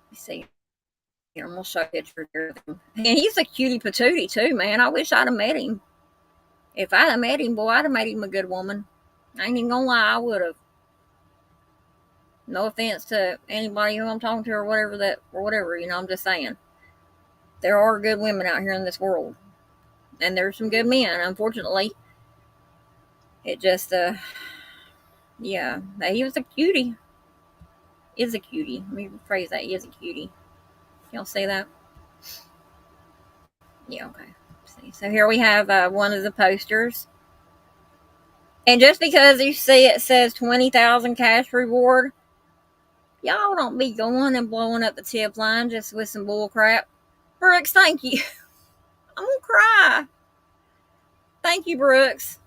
Let's see. Here, I'm gonna show you a picture here. And he's a cutie patootie too, man. I wish I'd have met him. If I'd have met him, boy, I'd have made him a good woman. I ain't even gonna lie, I would have. No offense to anybody who I'm talking to or whatever, I'm just saying. There are good women out here in this world. And there's some good men, unfortunately. It just, yeah. He was a cutie. Is a cutie. Let me rephrase that. He is a cutie. Y'all see that? Yeah, okay. See. So here we have one of the posters. And just because you see it says 20,000 cash reward, y'all don't be going and blowing up the tip line just with some bull crap. Brooks, thank you. I'm gonna cry. Thank you, Brooks.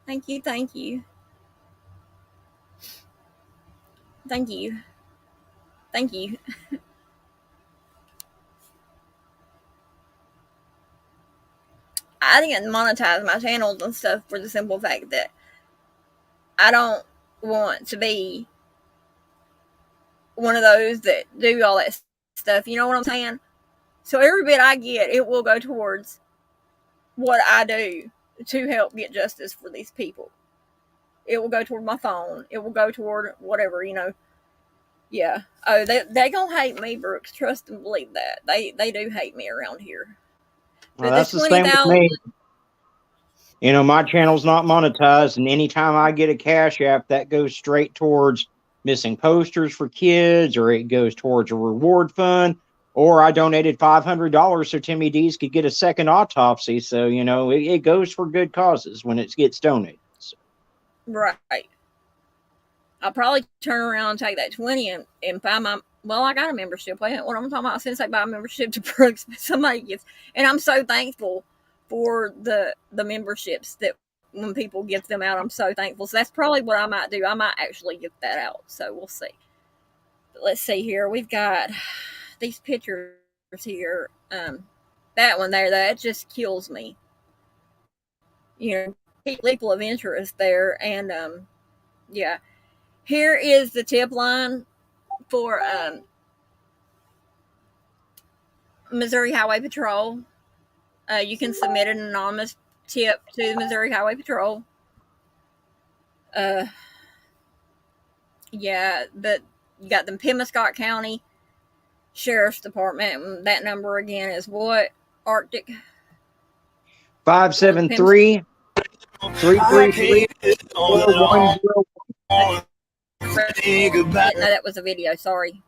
Thank you. Thank you. Thank you. Thank you. I didn't monetize my channels and stuff for the simple fact that I don't want to be one of those that do all that stuff. You know what I'm saying? So every bit I get, it will go towards what I do to help get justice for these people. It will go toward my phone. It will go toward whatever, Yeah. Oh, they gonna hate me, Brooks. Trust and believe that. They do hate me around here. Well, that's the same with me. My channel's not monetized, and anytime I get a Cash App, that goes straight towards missing posters for kids, or it goes towards a reward fund, or I donated $500 so Timmy D's could get a second autopsy. So, it goes for good causes when it gets donated. So. Right. I'll probably turn around and take that 20 and find I got a membership. What I'm talking about, since I buy a membership to Brooks, somebody gets, and I'm so thankful for the memberships that when people get them out, I'm so thankful. So that's probably what I might do. I might actually get that out. So we'll see. But let's see here. We've got these pictures here. That one there, that just kills me. People of interest there. And, yeah. Here is the tip line for Missouri Highway Patrol. You can submit an anonymous tip to the Missouri Highway Patrol. Yeah, but you got the Pemiscot County Sheriff's Department. That number again is what? Arctic? 573 333 4101. No, that was a video. Sorry.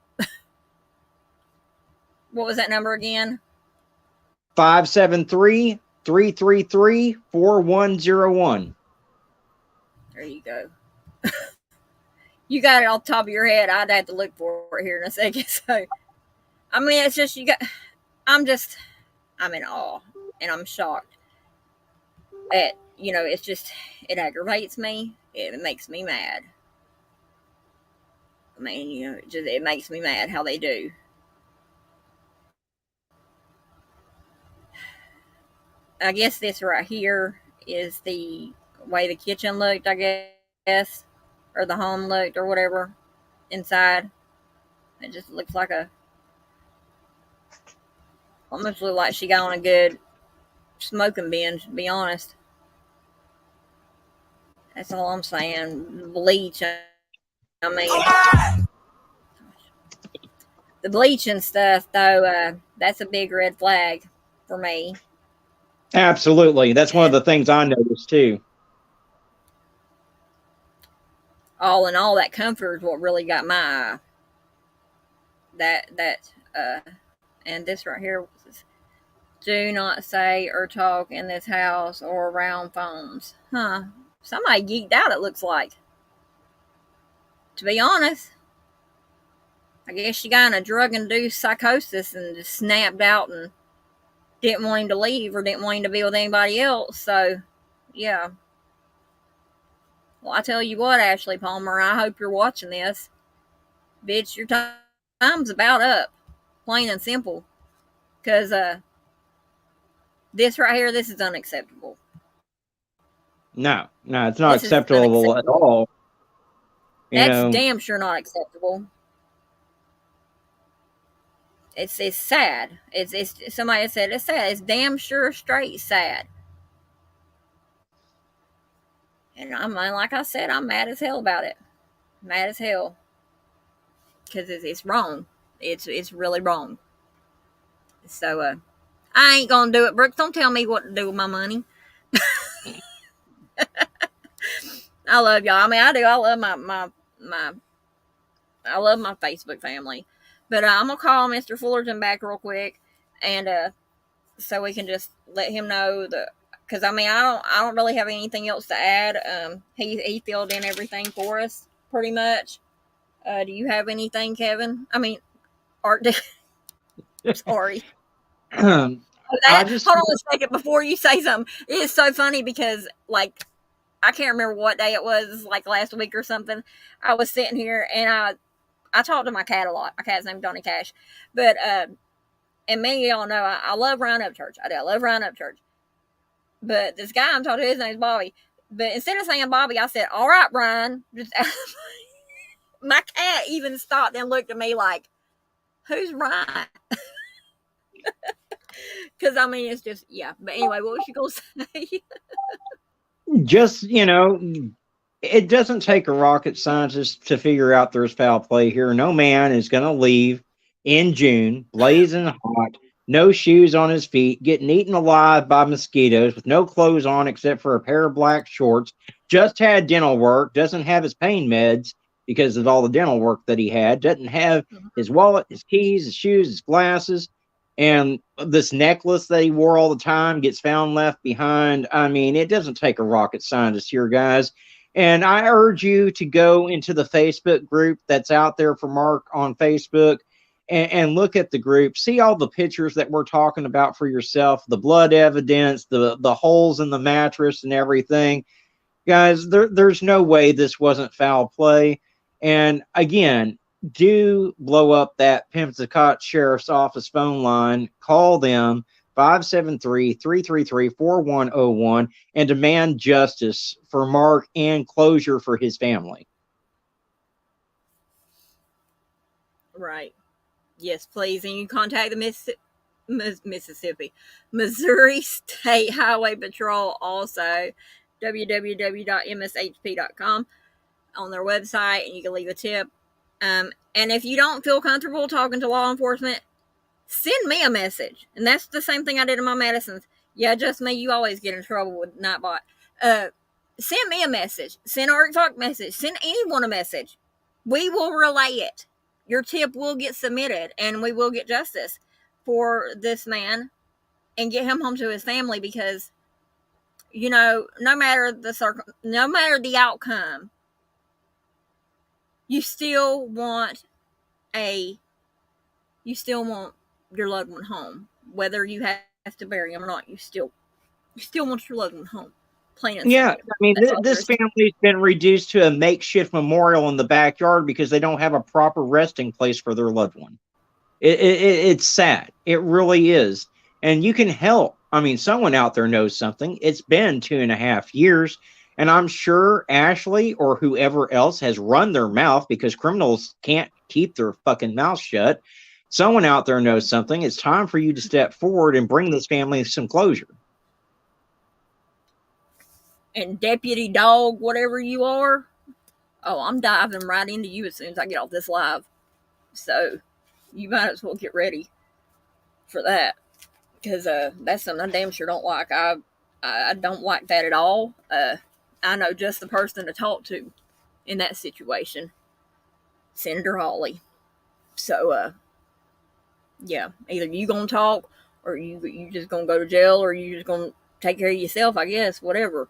What was that number again? 573 333 4101. There you go. You got it off the top of your head. I'd have to look for it here in a second. So, I mean, it's just I'm in awe and I'm shocked at, it's just, it aggravates me. It makes me mad. I mean, it makes me mad how they do. I guess this right here is the way the kitchen looked, I guess, or the home looked, or whatever, inside. It just looks like almost look like she got on a good smoking binge, to be honest. That's all I'm saying. Bleach, I mean, the bleach and stuff, though, that's a big red flag for me. Absolutely. That's one of the things I noticed, too. All in all, that comfort is what really got my eye. And this right here was, do not say or talk in this house or around phones. Huh. Somebody geeked out, it looks like. To be honest, I guess she got in a drug-induced psychosis and just snapped out and didn't want him to leave or didn't want him to be with anybody else. So, yeah. Well, I tell you what, Ashley Palmer, I hope you're watching this. Bitch, your time's about up. Plain and simple. Because this right here, this is unacceptable. No, it's not acceptable at all. That's damn sure not acceptable. It's sad. It's somebody said it's sad. It's damn sure straight sad. And like I said, I'm mad as hell about it. Mad as hell. Because it's wrong. It's really wrong. So, I ain't gonna do it. Brooks, don't tell me what to do with my money. I love y'all. I mean, I do. I love I love my Facebook family. But I'm gonna call Mr. Fullerton back real quick, and so we can just let him know because I mean I don't really have anything else to add. He filled in everything for us pretty much. Do you have anything, Kevin? I mean, Art. Sorry. Hold on a second before you say something. It's so funny because like I can't remember what day it was, like last week or something. I was sitting here and I talk to my cat a lot. My cat's named Donnie Cash. But, and many of y'all know I love Ryan Upchurch. I do. I love Ryan Upchurch. But this guy I'm talking to, his name's Bobby. But instead of saying Bobby, I said, all right, Ryan. My cat even stopped and looked at me like, who's Ryan? Because, I mean, it's just, yeah. But anyway, what was you going to say? Just, it doesn't take a rocket scientist to figure out there's foul play here. No man is going to leave in June, blazing hot, no shoes on his feet, getting eaten alive by mosquitoes with no clothes on except for a pair of black shorts, just had dental work, doesn't have his pain meds because of all the dental work that he had, doesn't have his wallet, his keys, his shoes, his glasses, and this necklace that he wore all the time gets found left behind. I mean, it doesn't take a rocket scientist here, guys. And I urge you to go into the Facebook group that's out there for Marc on Facebook and look at the group. See all the pictures that we're talking about for yourself, the blood evidence, the holes in the mattress and everything. Guys, there's no way this wasn't foul play. And again, do blow up that Pemiscot Sheriff's Office phone line. Call them 573-333-4101 and demand justice for Marc and closure for his family. Right. Yes, please. And you contact the Missouri State Highway Patrol also, www.mshp.com, on their website, and you can leave a tip. And if you don't feel comfortable talking to law enforcement, send me a message. And that's the same thing I did in my medicines. Yeah, just me. You always get in trouble with Nightbot. Send me a message. Send Art Talk a message. Send anyone a message. We will relay it. Your tip will get submitted, and we will get justice for this man and get him home to his family, because no matter the outcome, you still want your loved one home, whether you have to bury him or not. You still want your loved one home. Plain and Yeah, simple. I mean, That's all there this is to it. family's been reduced to a makeshift memorial in the backyard because they don't have a proper resting place for their loved one. It's sad. It really is. And you can help. I mean, someone out there knows something. It's been 2.5 years, and I'm sure Ashley or whoever else has run their mouth, because criminals can't keep their fucking mouth shut. Someone out there knows something. It's time for you to step forward and bring this family some closure. And deputy dog, whatever you are, oh, I'm diving right into you as soon as I get off this live. So you might as well get ready for that, because that's something I damn sure don't like. I don't like that at all. I know just the person to talk to in that situation, Senator Hawley. So yeah, either you gonna talk, or you just gonna go to jail, or you just gonna take care of yourself, I guess, whatever.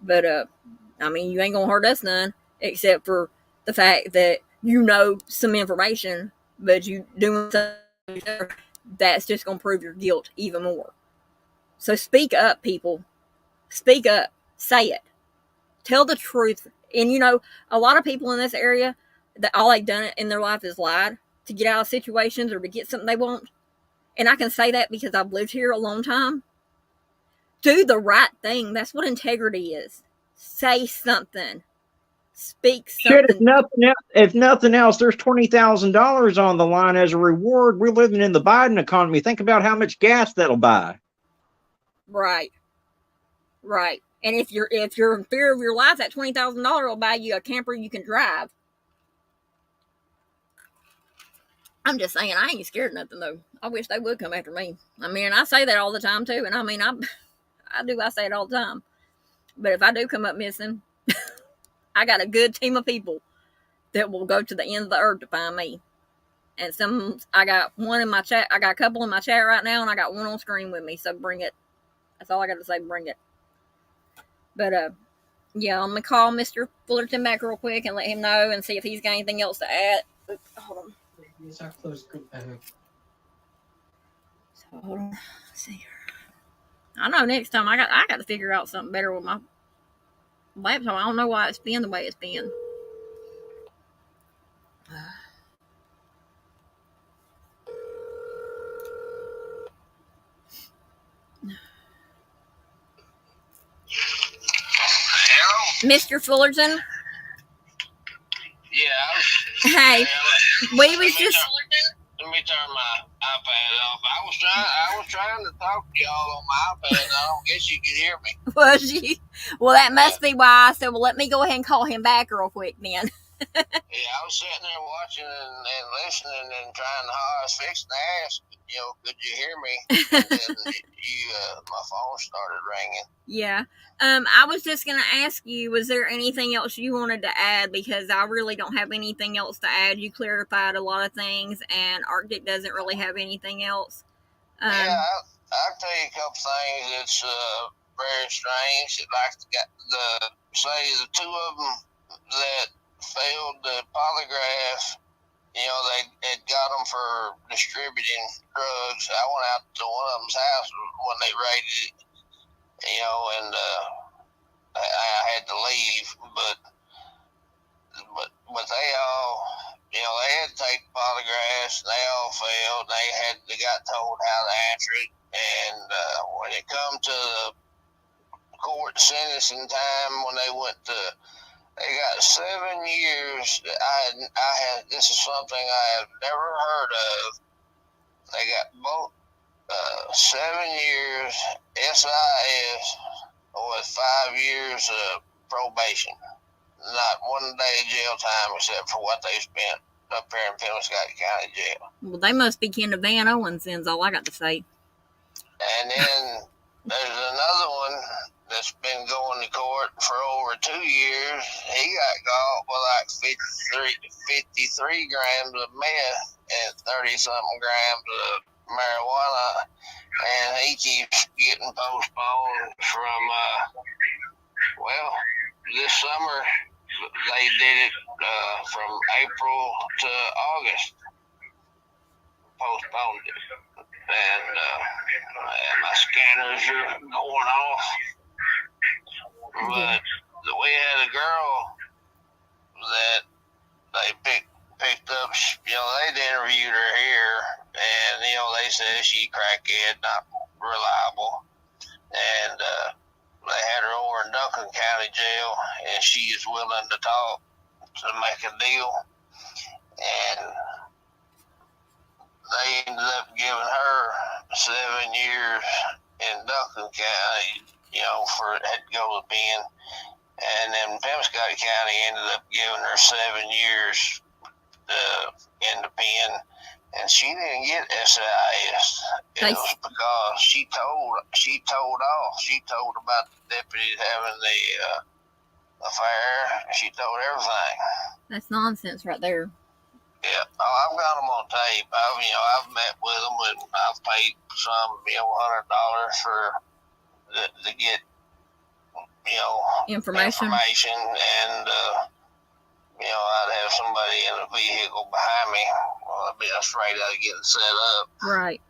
But I mean, you ain't gonna hurt us none, except for the fact that you know some information, but you doing something that's just gonna prove your guilt even more. So speak up, people. Speak up. Say it. Tell the truth. And a lot of people in this area, that all they've done in their life is lied to get out of situations or to get something they want. And I can say that because I've lived here a long time. Do the right thing. That's what integrity is. Say something. Speak Shit, something. if nothing else, there's $20,000 on the line as a reward. We're living in the Biden economy. Think about how much gas that'll buy. Right. Right. And if you're in fear of your life, that $20,000 will buy you a camper you can drive. I'm just saying, I ain't scared of nothing though. I wish they would come after me. I mean, I say that all the time too, and I mean, I say it all the time. But if I do come up missing, I got a good team of people that will go to the end of the earth to find me. And I got one in my chat. I got a couple in my chat right now, and I got one on screen with me. So bring it. That's all I got to say. Bring it. But yeah, I'm gonna call Mr. Fullerton back real quick and let him know and see if he's got anything else to add. Hold on. So hold on. Let's see. I know next time I got to figure out something better with my laptop. I don't know why it's been the way it's been. Mr. Fullerton? Yeah. Hey, we was just... Let me turn my iPad off. I was trying to talk to y'all on my iPad. I don't guess you could hear me. Was you? Well, that must be why I said, well, let me go ahead and call him back real quick then. Yeah, I was sitting there watching and listening and trying to. I was fixing to ask, could you hear me? And then my phone started ringing. Yeah. I was just gonna ask you, was there anything else you wanted to add? Because I really don't have anything else to add. You clarified a lot of things, and Arctic doesn't really have anything else. Yeah, I'll tell you a couple things that's very strange. Like the two of them that failed the polygraph, they had got them for distributing drugs. I went out to one of them's house when they raided it, and I had to leave, but they all, they had to take polygraphs, and they all failed. They got told how to answer it, and when it come to the court sentencing time, when they went to They got 7 years. I had. This is something I have never heard of. They got both 7 years SIS with 5 years of probation. Not one day of jail time except for what they spent up here in Pennsylvania County Jail. Well, they must be kin to Van Owens, then, is all I got to say. And then there's another one that's been going to court for over 2 years. He got caught with like 53 grams of meth and 30-something grams of marijuana. And he keeps getting postponed from, this summer they did it from April to August. Postponed it. And my scanners are going off. But we had a girl that they picked up. They'd interviewed her here, and they said she crackhead, not reliable. And they had her over in Duncan County Jail, and she is willing to talk to make a deal. And they ended up giving her 7 years in Duncan County, for it had to go to the pen. And then Pemscott County ended up giving her 7 years in the pen. And she didn't get SIS. It was because she told off. She told about the deputies having the affair. She told everything. That's nonsense right there. Yeah, I've got them on tape. I've met with them, and I've paid some, $100 to get, information, and I'd have somebody in a vehicle behind me. Well, I'd be afraid of getting set up. Right.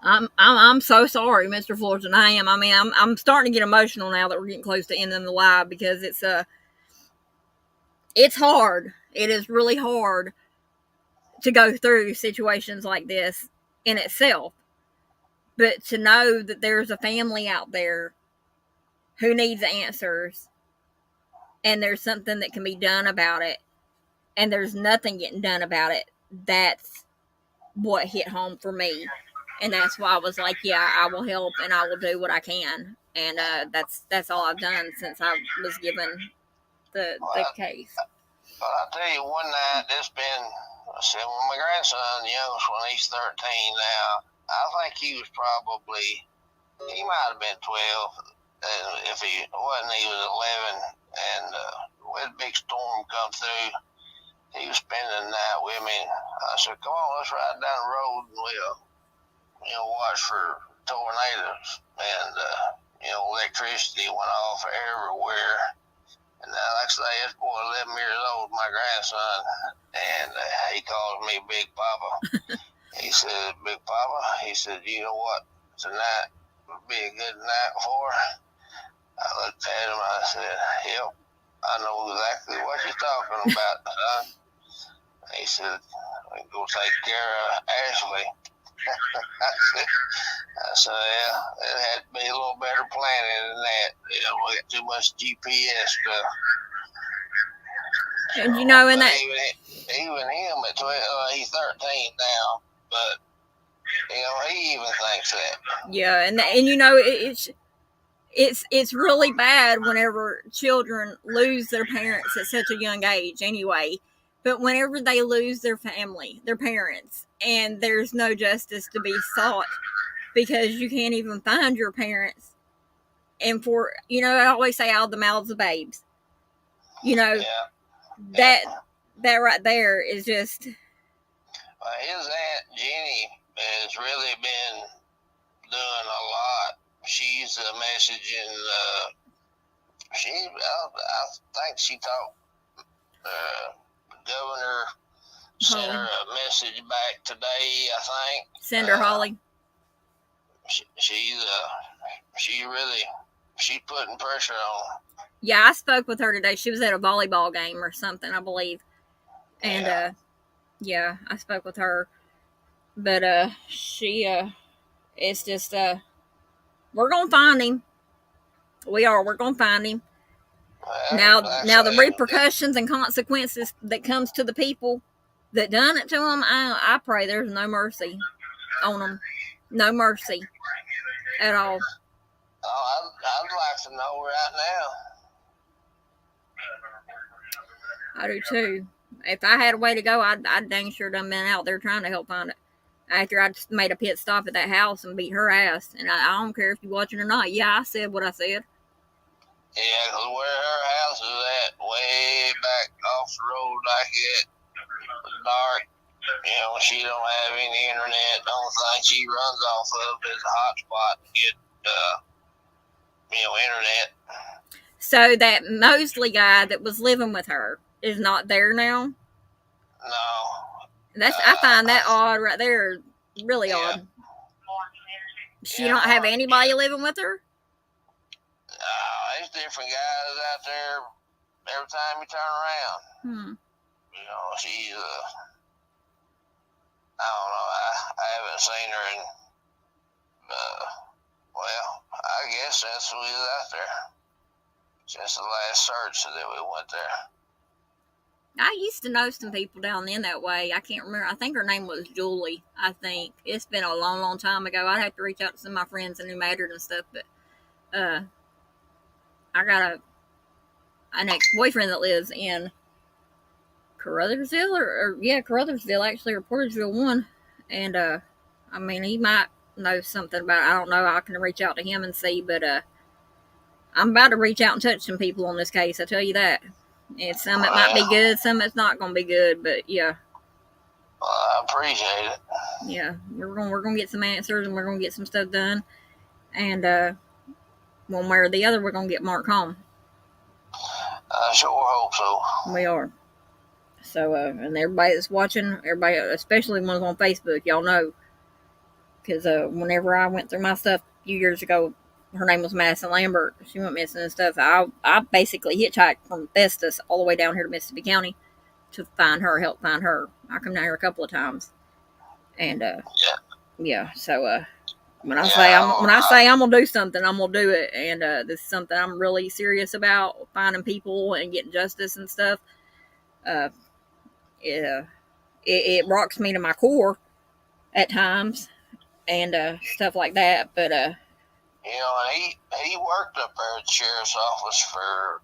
I'm so sorry, Mr. Fullerton. I am. I'm starting to get emotional now that we're getting close to ending the live, because it's hard. It is really hard to go through situations like this in itself. But to know that there's a family out there who needs answers, and there's something that can be done about it, and there's nothing getting done about it, that's what hit home for me. And that's why I was like, yeah, I will help, and I will do what I can. And that's all I've done since I was given the case. But I'll tell you, one night, when my grandson, the youngest one, he's 13 now. I think he might have been 12. If he wasn't, he was 11. And we had a big storm come through. He was spending the night with me. I said, come on, let's ride down the road and we'll watch for tornadoes. And, electricity went off everywhere. And like I say, this boy 11 years old, my grandson, and he calls me Big Papa. He said, Big Papa, he said, you know what tonight would be a good night for? I looked at him, I said, yep, I know exactly what you're talking about, son. He said, we can go take care of Ashley. I said, yeah, it had to be a little better planning than that. We got too much GPS stuff. And and that even him at 12, he's 13 now, but he even thinks that. Yeah, and it's really bad whenever children lose their parents at such a young age anyway. But whenever they lose their family, their parents, and there's no justice to be sought because you can't even find your parents. And I always say out of the mouths of babes. That right there is just... his Aunt Jenny has really been doing a lot. She's messaging, I think she talked, Governor sent her a message back today, I think. Senator Holly. She's putting pressure on. Yeah, I spoke with her today. She was at a volleyball game or something, I believe. And, I spoke with her. But, it's just, we're going to find him. We are. We're going to find him. Now the Actually, repercussions and consequences that comes to the people that done it to them, I pray there's no mercy on them. No mercy at all. Oh, I'd like to know right now. I do too. If I had a way to go, I'd dang sure done been out there trying to help find it. After I just made a pit stop at that house and beat her ass. And I don't care if you're watching or not. Yeah, I said what I said. Yeah, because where her house is at, way back off the road like it, dark. You know, she don't have any internet. The only thing she runs off of is a hotspot to get, internet. So that Mosley guy that was living with her is not there now? No. I find that odd right there. Really odd. She don't have anybody living with her? There's different guys out there every time you turn around. You know, she's, I don't know, I haven't seen her in, I guess that's who is out there. Since the last search that we went there. I used to know some people down then that way. I can't remember. I think her name was Julie, I think. It's been a long, long time ago. I'd have to reach out to some of my friends and who mattered and stuff, but I got an ex-boyfriend that lives in Caruthersville, Caruthersville, actually, or Portersville 1. And, I mean, he might know something about it. I don't know. I can reach out to him and see, but, I'm about to reach out and touch some people on this case, I tell you that. And some it might be good, some it's not going to be good, but, yeah. Well, I appreciate it. Yeah, we're gonna get some answers and we're gonna get some stuff done, and one way or the other, we're gonna get Marc home. I sure hope so. We are. So, and everybody that's watching, everybody, especially ones on Facebook, y'all know, because whenever I went through my stuff a few years ago, her name was Madison Lambert. She went missing and stuff. I basically hitchhiked from Festus all the way down here to Mississippi County to find her, help find her. I come down here a couple of times, and yeah. So when I say I'm gonna do something, I'm gonna do it, and this is something I'm really serious about, finding people and getting justice and stuff. It rocks me to my core at times, and stuff like that. But you know, and he worked up there at the sheriff's office for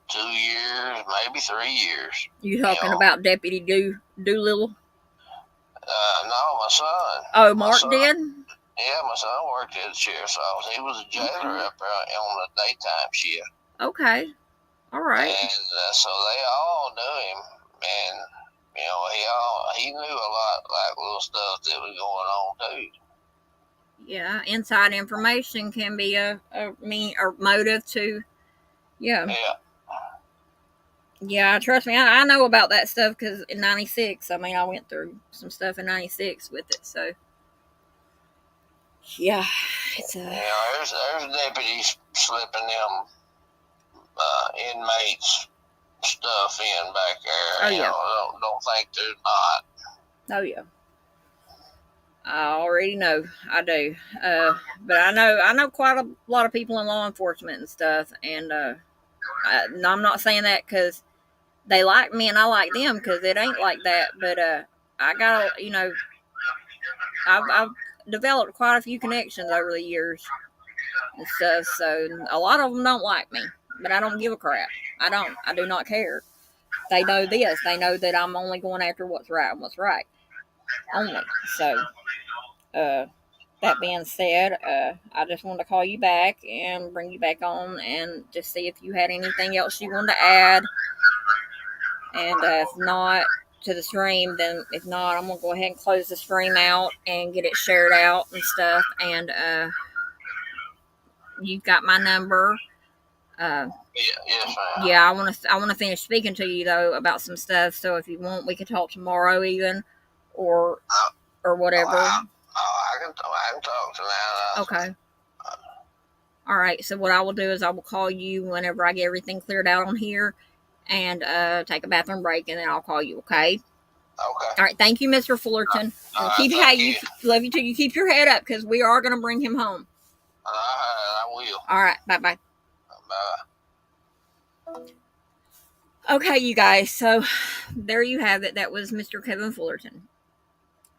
2 years, maybe 3 years. You talking about Deputy Doolittle? No, my son. Oh, Marc did? Yeah, my son worked at the sheriff's office. He was a jailer up there on the daytime shift. Okay. All right. And so they all knew him. And, you know, he knew a lot, like, little stuff that was going on, too. Yeah, inside information can be a motive to, yeah. Yeah, trust me, I know about that stuff because in 96, I mean, I went through some stuff in 96 with it, so. Yeah, it's You know, there's deputies slipping them inmates stuff in back there. Oh, yeah. You know, don't think they're not. Oh, yeah. I already know. I do. But I know quite a lot of people in law enforcement and stuff, and I'm not saying that because they like me and I like them, because it ain't like that, but I got, you know, I've developed quite a few connections over the years and stuff, so a lot of them don't like me, but I don't give a crap. I do not care. They know this. They know that I'm only going after what's right and what's right only. So, that being said, I just wanted to call you back and bring you back on and just see if you had anything else you wanted to add. And if not to the stream, then if not, I'm going to go ahead and close the stream out and get it shared out and stuff. And you've got my number. Yes, ma'am. Yeah, I want to finish speaking to you though about some stuff. So if you want, we could talk tomorrow even, or whatever. I can talk to that. Okay. All right. So what I will do is I will call you whenever I get everything cleared out on here, and take a bathroom break, and then I'll call you. Okay. Okay. All right. Thank you, Mr. Fullerton. Love you too. You keep your head up because we are going to bring him home. I will. All right. Bye bye. Bye. Okay, you guys, so there you have it. That was Mr. Kevin Fullerton.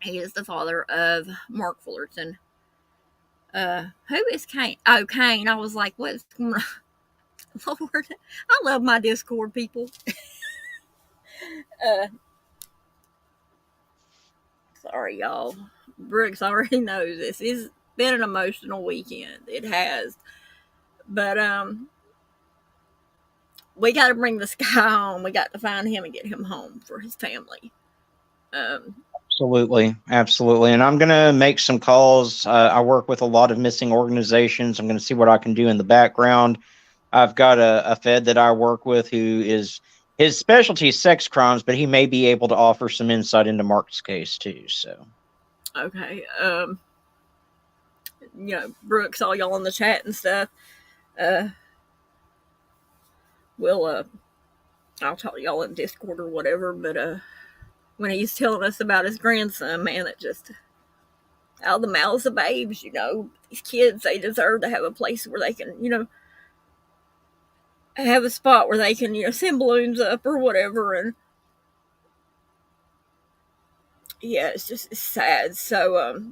He is the father of Marc Fullerton. Who is Kane? Oh, Kane. I was like, what's going on? Lord, I love my Discord people. Sorry, y'all. Brooks already knows this. It's been an emotional weekend. It has. But we got to bring this guy home. We got to find him and get him home for his family. Absolutely. And I'm going to make some calls. I work with a lot of missing organizations. I'm going to see what I can do in the background. I've got a Fed that I work with who is, his specialty is sex crimes, but he may be able to offer some insight into Marc's case too. So, okay. Brooks, all y'all in the chat and stuff. I'll talk to y'all in Discord or whatever. But when he's telling us about his grandson, man, it just out of the mouths of babes, these kids, they deserve to have a place where they can, have a spot where they can, send balloons up or whatever. And yeah, it's sad. So,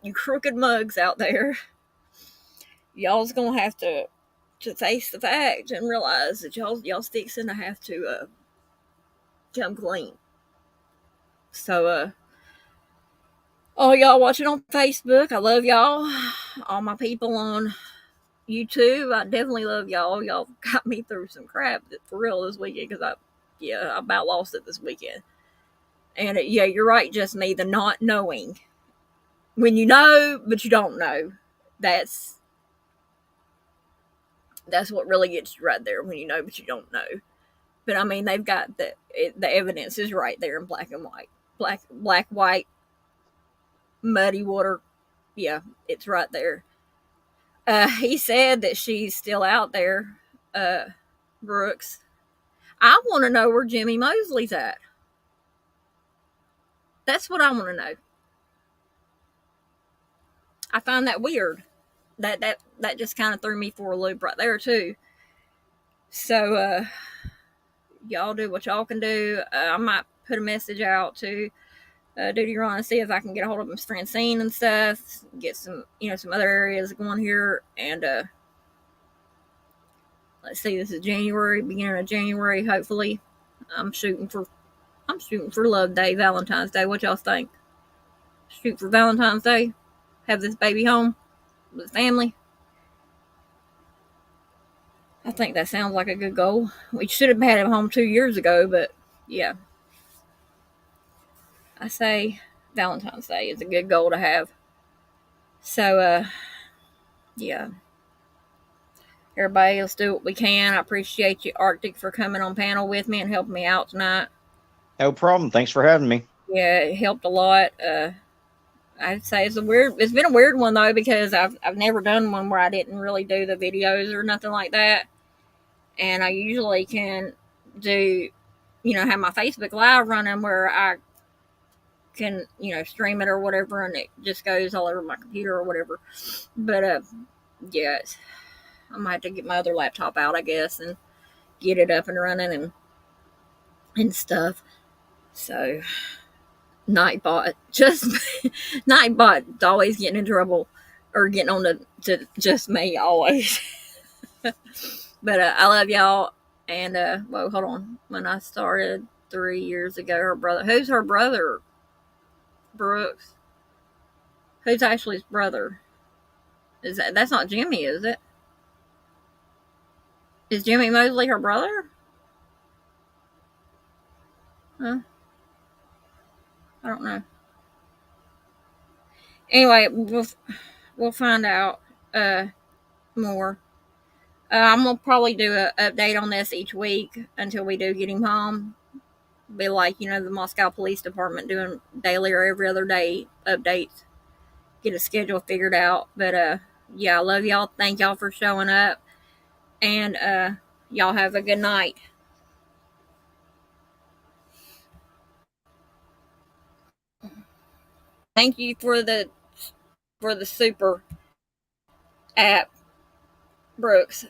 you crooked mugs out there, y'all's gonna have to face the fact and realize that y'all sticks gonna have to come clean. So, all y'all watching on Facebook, I love y'all. All my people on YouTube, I definitely love y'all. Y'all got me through some crap for real this weekend because I about lost it this weekend. And you're right, just me, the not knowing. When you know, but you don't know, that's what really gets you right there. When you know, but you don't know. But I mean, they've got the evidence is right there in black and white, black, white, muddy water. Yeah, it's right there. He said that she's still out there, Brooks. I want to know where Jimmy Mosley's at. That's what I want to know. I find that weird. That just kind of threw me for a loop right there too. So y'all do what y'all can do. I might put a message out to Duty Ron and see if I can get a hold of Miss Francine and stuff. Get some some other areas going here. And let's see, this is January, beginning of January. Hopefully, I'm shooting for Love Day, Valentine's Day. What y'all think? Shoot for Valentine's Day. Have this baby home with the family. I think that sounds like a good goal. We should have had him home 2 years ago, but yeah. I say Valentine's Day is a good goal to have. So, yeah. Everybody, let's do what we can. I appreciate you, Arctic, for coming on panel with me and helping me out tonight. no problem. Thanks for having me. Yeah, it helped a lot. I'd say it's been a weird one though, because I've never done one where I didn't really do the videos or nothing like that. And I usually can do, have my Facebook Live running where I can, stream it or whatever, and it just goes all over my computer or whatever. But yeah, I might have to get my other laptop out, I guess, and get it up and running and stuff. So Nightbot, Nightbot's always getting in trouble, or getting on to just me always. But I love y'all. And hold on. When I started 3 years ago, who's her brother? Brooks. Who's Ashley's brother? That's not Jimmy, is it? Is Jimmy Mosley her brother? Huh? I don't know. Anyway, we'll find out more. I'm gonna probably do an update on this each week until we do get him home. Be like, the Moscow Police Department doing daily or every other day updates. Get a schedule figured out. But yeah, I love y'all. Thank y'all for showing up. And y'all have a good night. Thank you for the super app, Brooks.